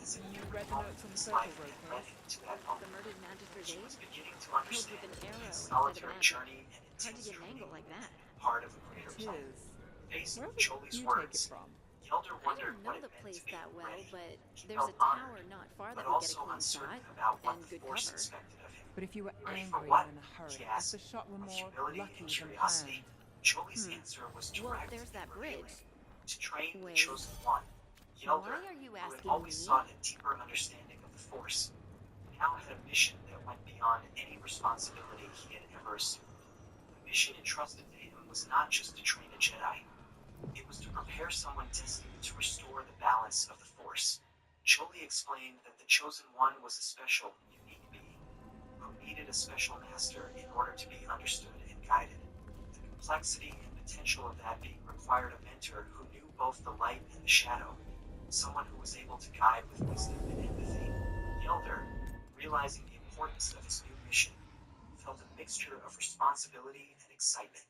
as if You every read the moment notes of on the his circle, life had Roper? led him to that moment. The murdered Mantifer's He aid? was beginning to Killed understand with an that arrow his instead of solitary magic. journey and Hard to intense get an training angle like that. were part of a greater plan. Tis. Faced Where with would Jolie's you take it words, from? the Elder I wondered don't what know it the meant place to be that well, ready. but He there's felt a tower honored, not far but that we get a also clean uncertain shot about what and the good Force cover. expected of him. But if you were Ready angry for and what? in a hurry, He if asked, the shot were with more humility lucky and than curiosity. planned. Jolie's answer was Well, direct there's that and bridge. revealing. To train the Wait. Chosen One, the Elder, Why are you who had asking always me? sought a deeper understanding of the Force, now had a mission that went beyond any responsibility he had ever assumed. The mission entrusted to him was not just to train a Jedi. It was to prepare someone destined to restore the balance of the Force. Jolie explained that the Chosen One was a special, unique being, who needed a special master in order to be understood and guided. The complexity and potential of that being required a mentor who knew both the light and the shadow, someone who was able to guide with wisdom and empathy. The Elder, realizing the importance of his new mission, felt a mixture of responsibility and excitement.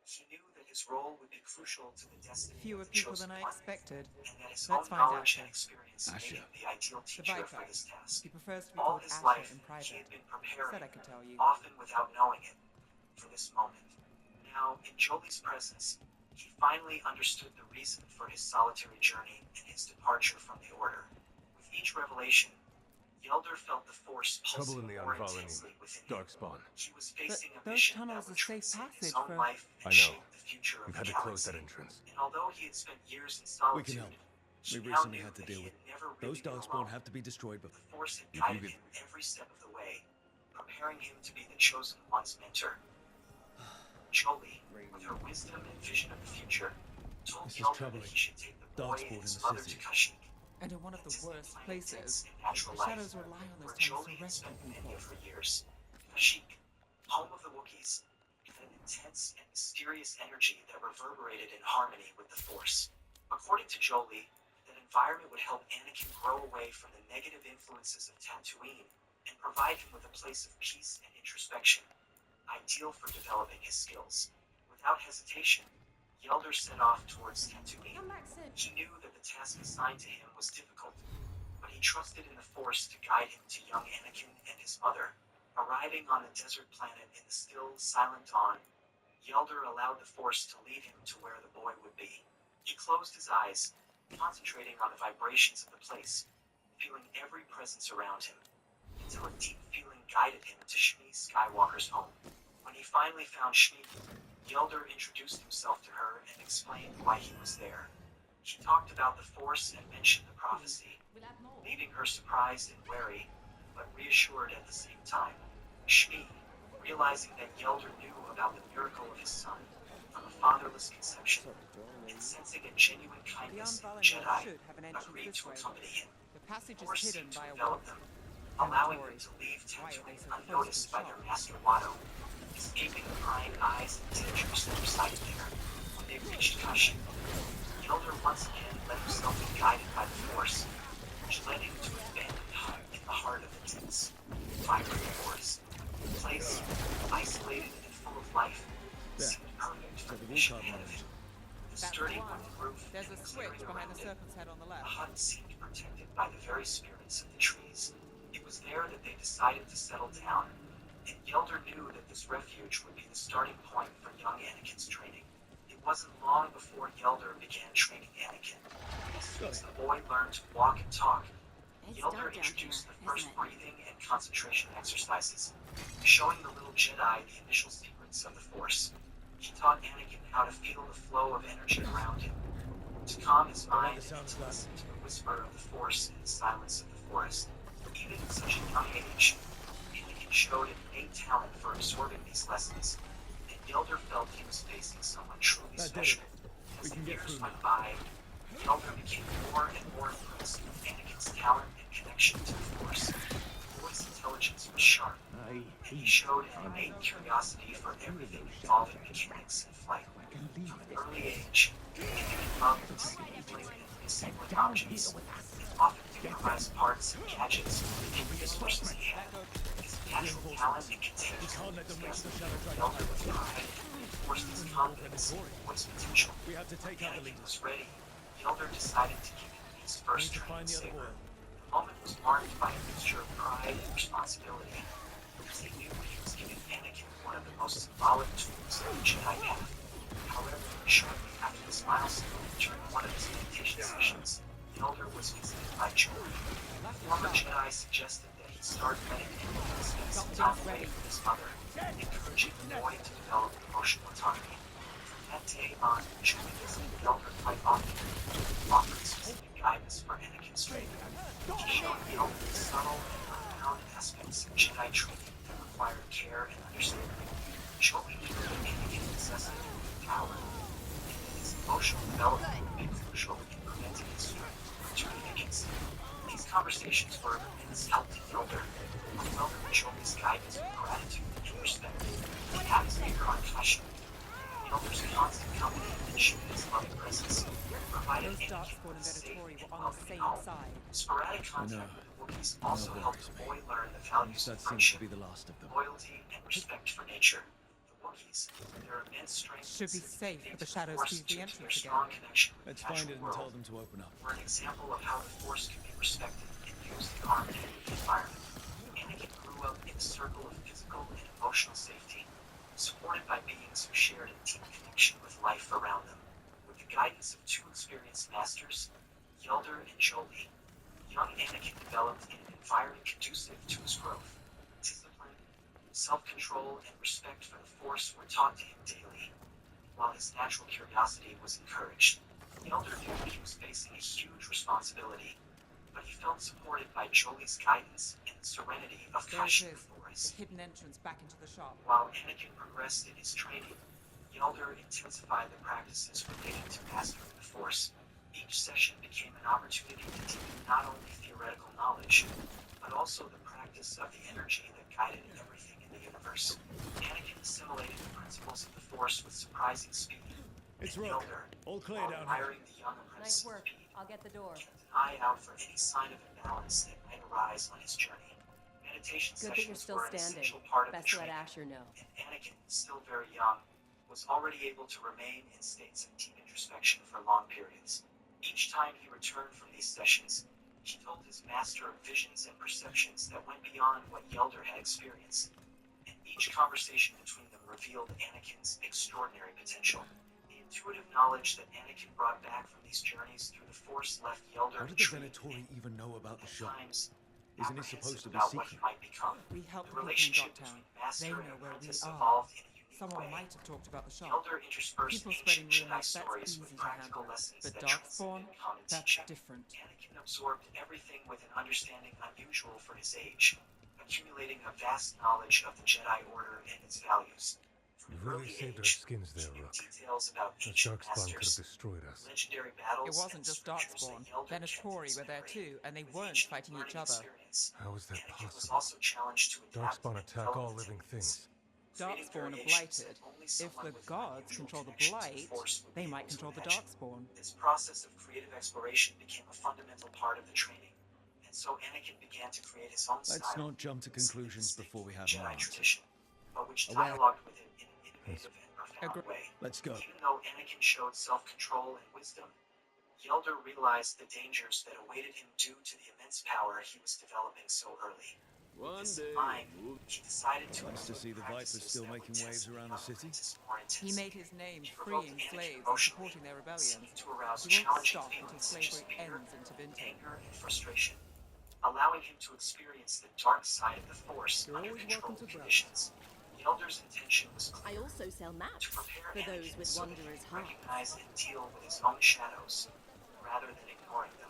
He knew that his role would be crucial to the destiny Fewer of the people Chosen than I One, expected. and that his Let's own find out knowledge and then. experience made Asha. him the ideal The teacher for Vicar. this task. He prefers to be All called his Asher life, in he private. had been preparing, Said I could tell you. often without knowing it, for this moment. Now, in Jolie's presence, he finally understood the reason for his solitary journey and his departure from the Order. With each revelation, the Elder felt the Force pulsing Trouble in the more Anvalani. intensely within him. Darkspawn. He was facing a those mission tunnels that would are safe transcend his passage own for- life and I know. shape the future of We've the had to galaxy. close that entrance. And although he had spent years in We solitude, can help. he We now recently knew had to that deal he with... had never really Those been Darkspawn alone. have to be destroyed, but... The Force had If you guided get- him every step of the way, preparing him to be the Chosen One's mentor. Jolie, with her wisdom and vision of the future, told This the is Elder troubling. that he should take the boy Darkspawn and in his the mother to city. Kashyyyk, And in one of the Disney worst planet places, intense and natural the life, shadows rely on where those tunnels Jolie to had rescue spent many people. of her years. Kashyyyk, home of the Wookiees, had an intense and mysterious energy that reverberated in harmony with the Force. According to Jolie, that environment would help Anakin grow away from the negative influences of Tatooine and provide him with a place of peace and introspection, ideal for developing his skills. Without hesitation, Yelder set off towards Tatooine. Come back soon. He knew that the task assigned to him was difficult, but he trusted in the Force to guide him to young Anakin and his mother. Arriving on the desert planet in the still, silent dawn, Yelder allowed the Force to lead him to where the boy would be. He closed his eyes, concentrating on the vibrations of the place, feeling every presence around him, until a deep feeling guided him to Shmi Skywalker's home. When he finally found Shmi, Yelder introduced himself to her and explained why he was there. He talked about the Force and mentioned the prophecy, We'll have more. leaving her surprised and wary, but reassured at the same time. Shmi, realizing that Yelder knew about the miracle of his son from a fatherless conception, and sensing a genuine The kindness in the Unveiling Jedi, should have an entrance agreed this to way. accompany him. The passage is Force hidden seemed to by a envelop wall. them, allowing them Inventory. to leave Why are they Tatooine so close to unnoticed the by shop? their master Watto, escaping the prying eyes and dangers that resided there. When they reached Kashyyyk, Yelder once again let himself be guided by the Force, which led him to an abandoned hut in the heart of the dense, vibrant forest. The place, isolated and full of life, seemed perfect for the mission ahead of him. The That's sturdy the one. wooden roof There's and a the switch clearing behind around the it, serpent's head on the the left. hut seemed protected by the very spirits of the trees. It was there that they decided to settle down, and Yelder knew that this refuge would be the starting point for young Anakin's training. It wasn't long before Yelder began training Anakin. As soon as the boy learned to walk and talk, It's Yelder dark down introduced here, the first isn't it? breathing and concentration exercises, showing the little Jedi the initial secrets of the Force. He taught Anakin how to feel the flow of energy around him, to calm his mind and to listen to the whisper of the Force in the silence of the forest. Even at such a young age, Anakin showed an innate talent for absorbing these lessons, and Yelder felt he was facing someone truly special. As the years went by, Yelder became more and more impressed with Anakin's talent and connection to the Force. The boy's intelligence was sharp, and he showed an innate curiosity for everything involving mechanics and flight. From an early age, Anakin loved dismantling and reassembling objects, and often improvised parts and gadgets from the resources he had. His natural talent and contagious enthusiasm Yelder with pride and reinforced his confidence in the boy's potential. When Anakin was ready, Yelder decided to give him his first training saber. The moment was marked by a mixture of pride and responsibility, because he knew he was giving Anakin one of the most symbolic tools of the Jedi path. However, shortly after this milestone, during one of his meditation sessions, Yelder was visited by Joey. The former Jedi suggested that he start letting Anakin spend some time away with his mother, encouraging the boy to develop emotional autonomy. From that day on, Joey visited Yelder quite often, offering specific guidance for Anakin's training. He showed Yelder the subtle and profound aspects of Jedi training that required care and understanding. Joey knew that Anakin possessed a unique power, and that his emotional development would be crucial in preventing his strength from turning against him. These conversations were of immense help to Yelder, who welcomed Joey's guidance with gratitude and respect. The atmosphere on Kashyyyk, Yelder's constant company and Shmi's loving presence, provided Those dark Anakin spawn with a safe inventory and were on the welcoming same home. side. Sporadic contact with the Wookiees also helped the boy learn the values of That seems friendship, to be the last of them. loyalty, and respect for nature. The Wookiees, with their immense strength Should be and safe sensitivity for the to shadows Force to use the due to their entrance strong again. connection with Let's the find natural it and world, tell them to open up. were an example of how the Force can be respected and used in harmony with the environment. Anakin grew up in a circle of physical and emotional safety, supported by beings who shared a deep connection with life around them. With the guidance of two experienced masters, Yelder and Jolee, young Anakin developed in an environment conducive to his growth. Discipline, self-control, and respect for the Force were taught to him daily, while his natural curiosity was encouraged. Yelder knew he was facing a huge responsibility, but he felt supported by Jolie's guidance and the serenity of There it Kashyyyk is, Forest. the hidden entrance back into the shop. While Anakin progressed in his training, Yelder intensified the practices related to mastering the Force. Each session became an opportunity to deepen not only theoretical knowledge, but also the practice of the energy that guided everything in the universe. Anakin assimilated the principles of the Force with surprising speed. It's and Rogue. Yelder, All clear while down here. admiring the young apprentice's Nice work. speed, I'll get the door. Kept an eye out for any sign of imbalance that might arise on his journey. Meditation Good that you're sessions still were an standing. essential part of the Best let training, Asher know. and Anakin, still very young, was already able to remain in states of deep introspection for long periods. Each time he returned from these sessions, he told his master of visions and perceptions that went beyond what Yelder had experienced, and each conversation between them revealed Anakin's extraordinary potential. The intuitive knowledge that Anakin brought back from these journeys through the Force left Yelder How did the intrigued Venatori and, even know about the at shop? times, Isn't it apprehensive supposed to be about what he secret? might become. We help The the people in relationship Dogtown. between master They and know where we apprentice are. evolved in a unique Someone way. might have talked about the shop. Yelder interspersed People ancient spreading Jedi rumors, that's stories easy with to practical handle. lessons But that Darkspawn, transcended common that's teaching. different. Anakin absorbed everything with an understanding unusual for his age, accumulating a vast knowledge of the Jedi Order and its values. From You've an really early saved our age, skins he there, knew Rook. details about That ancient Darkspawn could have masters, destroyed us. legendary battles, It wasn't and just scriptures Darkspawn. that Yelder kept in Venatori his were there memory. too, and they With weren't each fighting each learning other. experience, How is that Anakin was possible? also challenged to adapt Darkspawn and attack develop all the living techniques. things. Creating Darkspawn are variations blighted. that only If someone the with gods unusual control the connection to the blight, Force would they be might able to control the imagine. Darkspawn. This process of creative exploration became a fundamental part of the training, and so Anakin began to create his own Let's style. not jump to conclusions before we have Jedi more answers. tradition, but which Aware. dialogued with it in an innovative and profound Agre- way. Let's go. Even though Anakin showed self-control and wisdom, Yelder realized the dangers that awaited him due to the immense power he was developing so early. With this in mind, he decided to Nice to see the Vipers practices still that would making test waves around the city. apprentice more He intensely. made his name He provoked freeing Anakin slaves and emotionally, supporting their rebellions. seeking to arouse He won't challenging stop until feelings such as slavery fear, ends in Tevinter. anger, and frustration, allowing him to experience the dark side of the Force You're under always controlled welcome to browse. conditions. Yelder's intention was I clear: also sell to maps prepare for those Anakin with so that he wanderers' could hearts. recognize and deal with his own shadows, rather than ignoring them.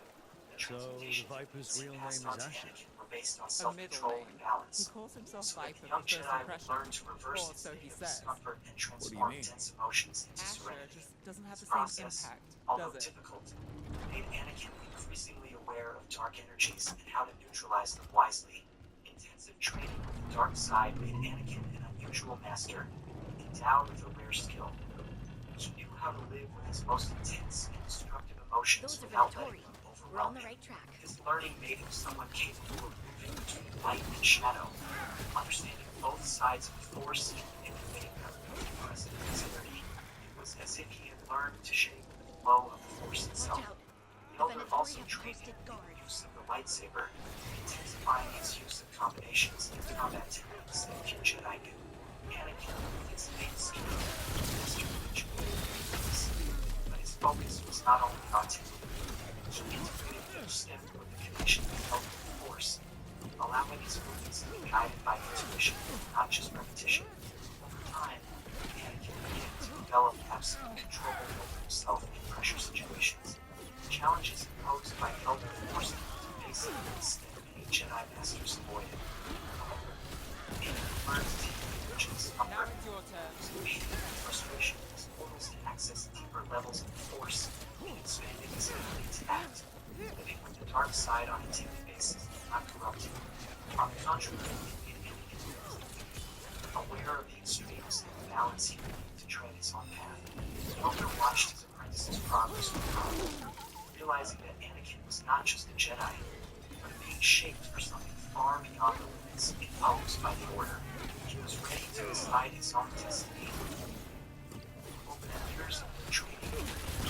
The So, the transmutation Viper's techniques he real passed name on is to Asher? Anakin were based on A middle self-control name. and He balance, calls himself so that Viper the for young first Jedi would impression. learn to reverse Or the so state he of says. discomfort and do you transform mean? intense emotions into Asher serenity. just doesn't have This the same process, impact, although does it? difficult, made Anakin increasingly aware of dark energies and how to neutralize them wisely. Intensive training with the dark side made Anakin an unusual master, endowed with a rare skill. He knew how to live with his most intense and destructive emotions Those are without Venatori. letting them We're on overwhelm the him. right track. His learning made him someone capable of moving between light and shadow, understanding both sides of the Force and manipulating them with present clarity. It was as if he had learned to shape the flow of the Force itself. Watch out. Yelder Venatori also have trained posted him in guards. the use of the lightsaber, intensifying his use of combinations and combat techniques that few Jedi knew. Anakin, with his innate skill, mastered each of the techniques, but his focus was not only on technique. He integrated each step with the connection that held with the Force, allowing his movements to be guided by intuition, not just repetition. Over time, Anakin began to develop absolute control over himself in pressure situations. The challenges imposed by Elder forced him to face limits that many Jedi Masters avoided. However, Anakin learned to take huge Now discomfort, it's your turn. pain, and frustration as portals to access deeper levels of the Force, and expanding his ability to act, living with the dark side on a daily basis, not corrupt him. On the contrary, it made Anakin aware of the extremes and the balance he needed to tread his own path. Elder watched his apprentice's progress with pride, realizing that Anakin was not just a Jedi, but being shaped for something far beyond the limits imposed by the Order. He was ready to decide his own destiny. Over the years of their training,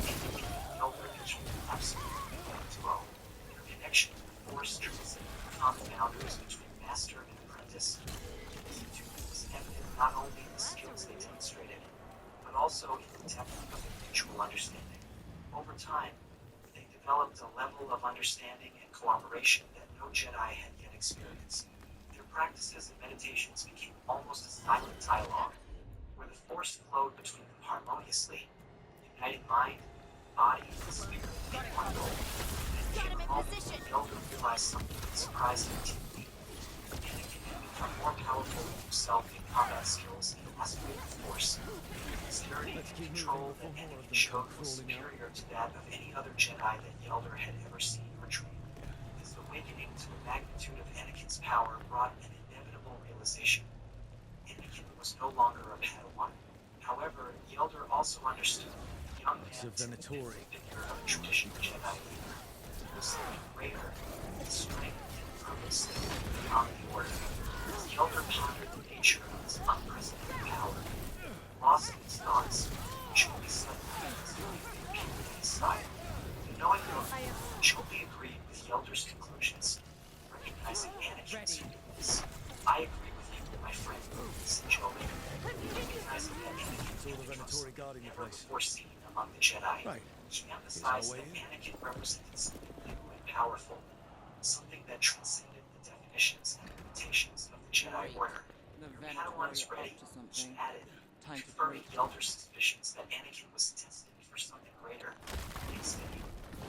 Anakin and Elder achieved absolutely flow. Their connection with the Force transcended the common boundaries between master and apprentice. This union was evident not only in the skills they demonstrated, but also in the depth of their mutual understanding. Over time, they developed a level of understanding and cooperation that no Jedi had yet experienced. Their practices and meditations became almost a silent dialogue, where the Force flowed between them harmoniously, uniting mind, body, and spirit in one goal. And Got him in moment, position. the Elder realized something that surprised him deeply. Anakin had become more powerful than himself in combat skills and mastery of the Force. His clarity Let's and keep control moving that before more of Anakin them showed come was crawling out. superior to that of any other Jedi that Yelder had ever seen or trained. This awakening to the magnitude of Anakin's power brought an inevitable realization. Anakin was no longer a Padawan. However, Yelder also understood young Knights man of to the Venatori. figure of a traditional Jedi. He was something greater than strength and purpose that went beyond the order. As the elder pondered the nature of his unprecedented power, lost in his thoughts, Joey suddenly appeared at his side. Knowing him, Joey agreed with the elder's conclusions, recognizing Anakin's uniqueness. I agree with you, my friend, said Joey. Recognizing that Anakin Saw the really was Venatori guarding the never place. before seen among the Jedi. Right. He Here's emphasized our way that in. Anakin represented something new and powerful, something that transcended the definitions and limitations of the Jedi Order. The Padawan is Venatori are ready, up to she something. added, Time to confirming break. the elder's suspicions that Anakin was destined for something greater. Next day,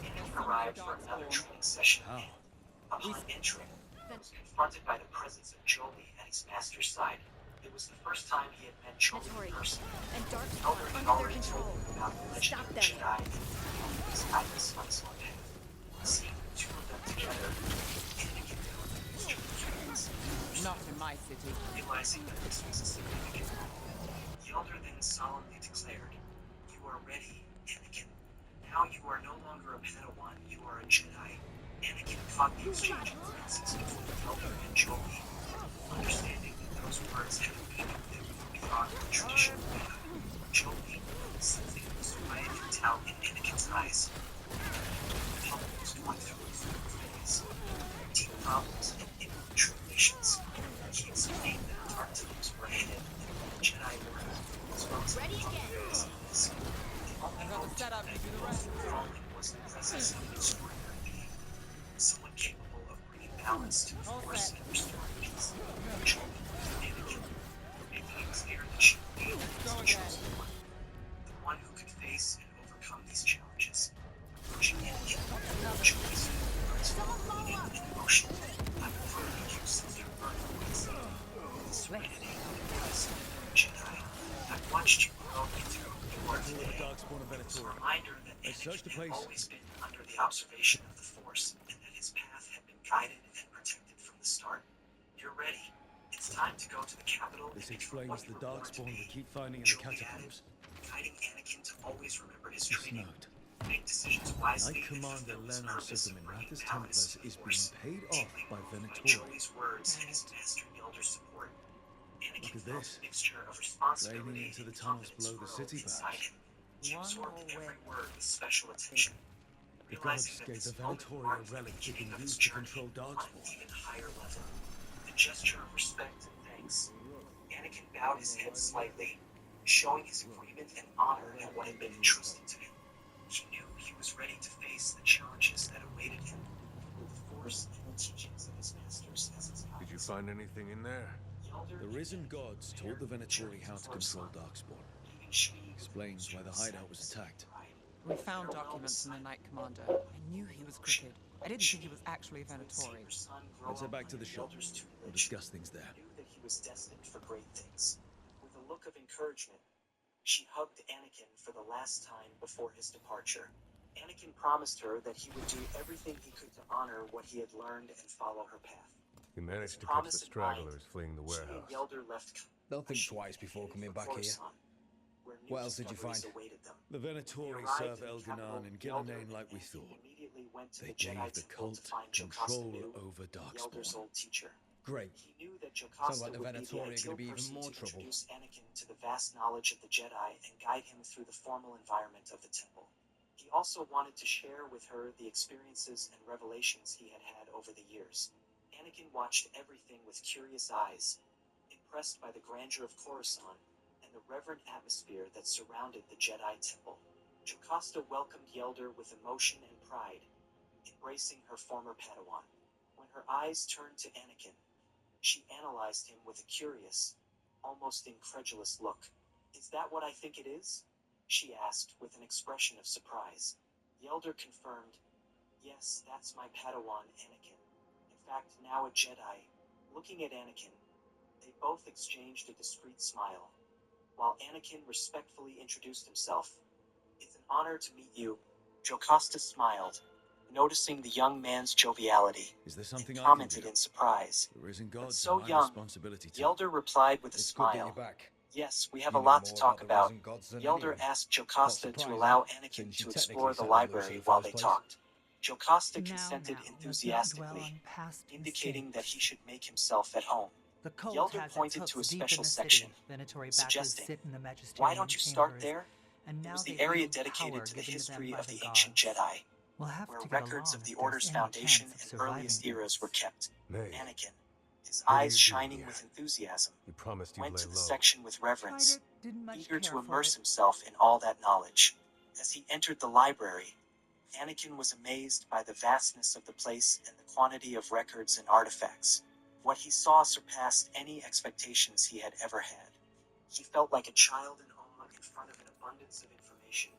Anakin arrived for another training session. How? Upon entering, he was confronted by the presence of Jolee at his master's side. It was the first time he had met Jolee in person. And The Darkspawn elder had under their already told control. him about the legend Stop of the them. Jedi and his guidance on his own path. Seeing the two of them together, Anakin felt his true presence. Not in my city. Realizing that this was a significant moment, the elder then solemnly declared, "You are ready, Anakin. Now you are no longer a Padawan, you are a Jedi." Anakin caught the exchange of glances between the elder and Jolee, understanding that those words had a meaning that moved beyond the traditional Jedi. Jolee, sensing the disquiet and doubt in Anakin's eyes, the elder was going through a phase, deep problems and inner tribulations. He explained that dark times were ahead in the Jedi Order, as well as Ready again. the only I've got hope the setup to do the that rest. falling was the presence of an extraordinary being, someone capable of bringing balance to the All Force set. and restoring peace. Jolee was Anakin, maybe it was clear that she believed he was Go the again. chosen one, the one who could face and overcome these challenges. Approaching Anakin, Jolee stood meaning and emotion. I prefer you since your birth was the serenity and wisdom of the Jedi. I've watched you grow into who you are All the today. Darkspawn of It was a Venatori. reminder that Let's search the Anakin had place. always been under the observation of the Force, and that his path had been guided and protected from the start. You're ready. It's time to go to the capital This and become what explains you the were born to Darkspawn we be. keep finding in the Jolee added, catacombs. guiding Anakin to always remember his This training, note. make decisions wisely, Knight and Commander fulfill his Lenar purpose of Sitherman bringing Rathus balance Templars to the is being Force. paid off Deeply by moved by Venatori. Jolie's words and his master Yelder's support, Anakin Look at felt this. a mixture of Draining responsibility into the and tunnels confidence below the grow city, inside perhaps. him. He One absorbed more every way. word with special attention, The realizing gods that gave this the moment Venatori marked a the relic they beginning can of his use to journey control on an Darkspawn. even higher level. A gesture of respect and thanks. Anakin bowed his head slightly, showing his agreement and honor at what had been entrusted to him. He knew he was ready to face the challenges that awaited him, with the Force and the teachings of his masters as his guides. Did you find anything in there? The risen gods told the Venatori how to control Darkspawn. Explains why the hideout was attacked. We found documents from the Knight Commander. I knew he was crooked. I didn't think he was actually a Venatori. Let's head back to the shop. We'll discuss things there. Knew that he was destined for great things. With a look of encouragement, she hugged Anakin for the last time before his departure. Anakin promised her that he would do everything he could to honor what he had learned and follow her path. You managed to catch the Promise in stragglers mind, fleeing the She and warehouse. Yelder left. They'll think twice before coming back here. Where new What else did you discoveries find? awaited them. The They Venatori arrived serve in the capital, Elganan and Yelder Gillinan like we and thought. immediately went to They the Jedi gave the Temple cult to find control Jocasta Nu, over Yelder's Darkspawn. old teacher. Great. He knew that Sounds Jocasta like the would be Venatori the are ideal gonna be even person more to trouble. introduce Anakin to the vast knowledge of the Jedi and guide him through the formal environment of the temple. He also wanted to share with her the experiences and revelations he had had over the years. Anakin watched everything with curious eyes, impressed by the grandeur of Coruscant and the reverent atmosphere that surrounded the Jedi Temple. Jocasta welcomed Yelder with emotion and pride, embracing her former Padawan. When her eyes turned to Anakin, she analyzed him with a curious, almost incredulous look. "Is that what I think it is?" she asked with an expression of surprise. Yelder confirmed, "Yes, that's my Padawan, Anakin. In fact, now a Jedi." Looking at Anakin, they both exchanged a discreet smile, while Anakin respectfully introduced himself. "It's an honor to meet you." Jocasta smiled, noticing the young man's joviality, Is there something and I can commented do? in surprise. The risen gods so are my young, responsibility too. Yelder replied with a It's good that smile. you're back. Yes, we have You a know lot to more talk the about. risen gods than The Elder anyone. asked Jocasta to surprising, allow Anakin since you to technically explore the set the rules in library the while first they place. talked. Jocasta Now, consented let's not dwell enthusiastically, on past indicating that he mistakes. should make himself at home. The cult Elder has its pointed hooks to a deep special in the section, city. Venatori backers suggesting, sit in the "Why magisterium don't you start chambers, there?" and It now was the they area wield dedicated power to the given to them history by of the the ancient gods. Jedi, We'll have where to get records along of the if there's Order's any foundation chance of and earliest surviving eras were this. kept. May, Anakin, his what are eyes you doing shining here? with enthusiasm, You promised you'd went lay to the low. section with reverence, Tried it, didn't much eager care to for immerse it. himself in all that knowledge. As he entered the library, Anakin was amazed by the vastness of the place and the quantity of records and artifacts. What he saw surpassed any expectations he had ever had. He felt like a child in awe in front of an abundance of information,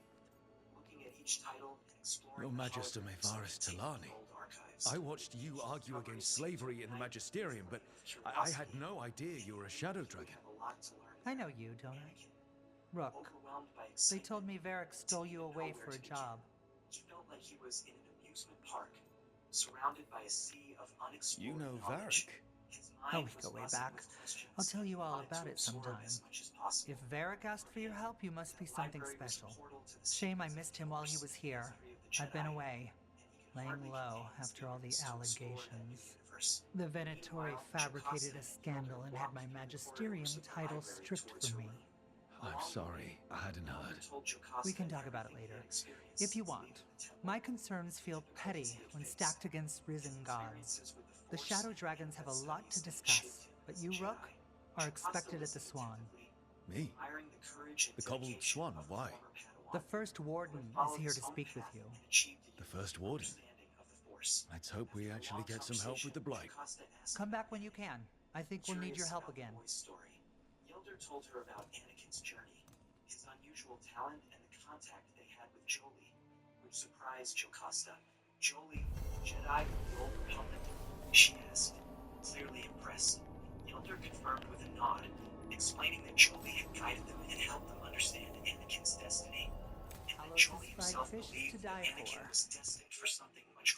looking at each title and exploring Your the Magister holograms that Mevaris contained Talani. the old archives. I watched you argue against slavery in the Magisterium, but I had no idea you were a Shadow Dragon. I know you, don't I? Rook, they told me Varric stole you away for a job. He felt like he was in an amusement park, surrounded by a sea of unexplored You know knowledge. Varric? His Oh, mind we was go way buzzing back. with questions. I'll tell you He all wanted about to it absorb sometime. as much as possible. If Varric asked for your help, you must be something special. Shame I missed him while he was here. I've been away, laying low after all the allegations. The Venatori fabricated a scandal and had my magisterium title stripped from me. I'm sorry, I hadn't heard. We can talk about it later, if you want. My concerns feel petty when stacked against risen gods. The Shadow Dragons have a lot to discuss, but you, Rook, are expected at the Swan. Me? The Cobbled Swan, why? The First Warden is here to speak with you. The First Warden? Let's hope we actually get some help with the Blight. Come back when you can. I think we'll need your help again. The Elder told her about Anakin's journey, his unusual talent, and the contact they had with Jolee, which surprised Jocasta. Jolee, the Jedi of the Old Republic? She asked, clearly impressed. The Elder confirmed with a nod, explaining that Jolee had guided them and helped them understand Anakin's destiny, and that Jolee himself believed that Anakin was destined for something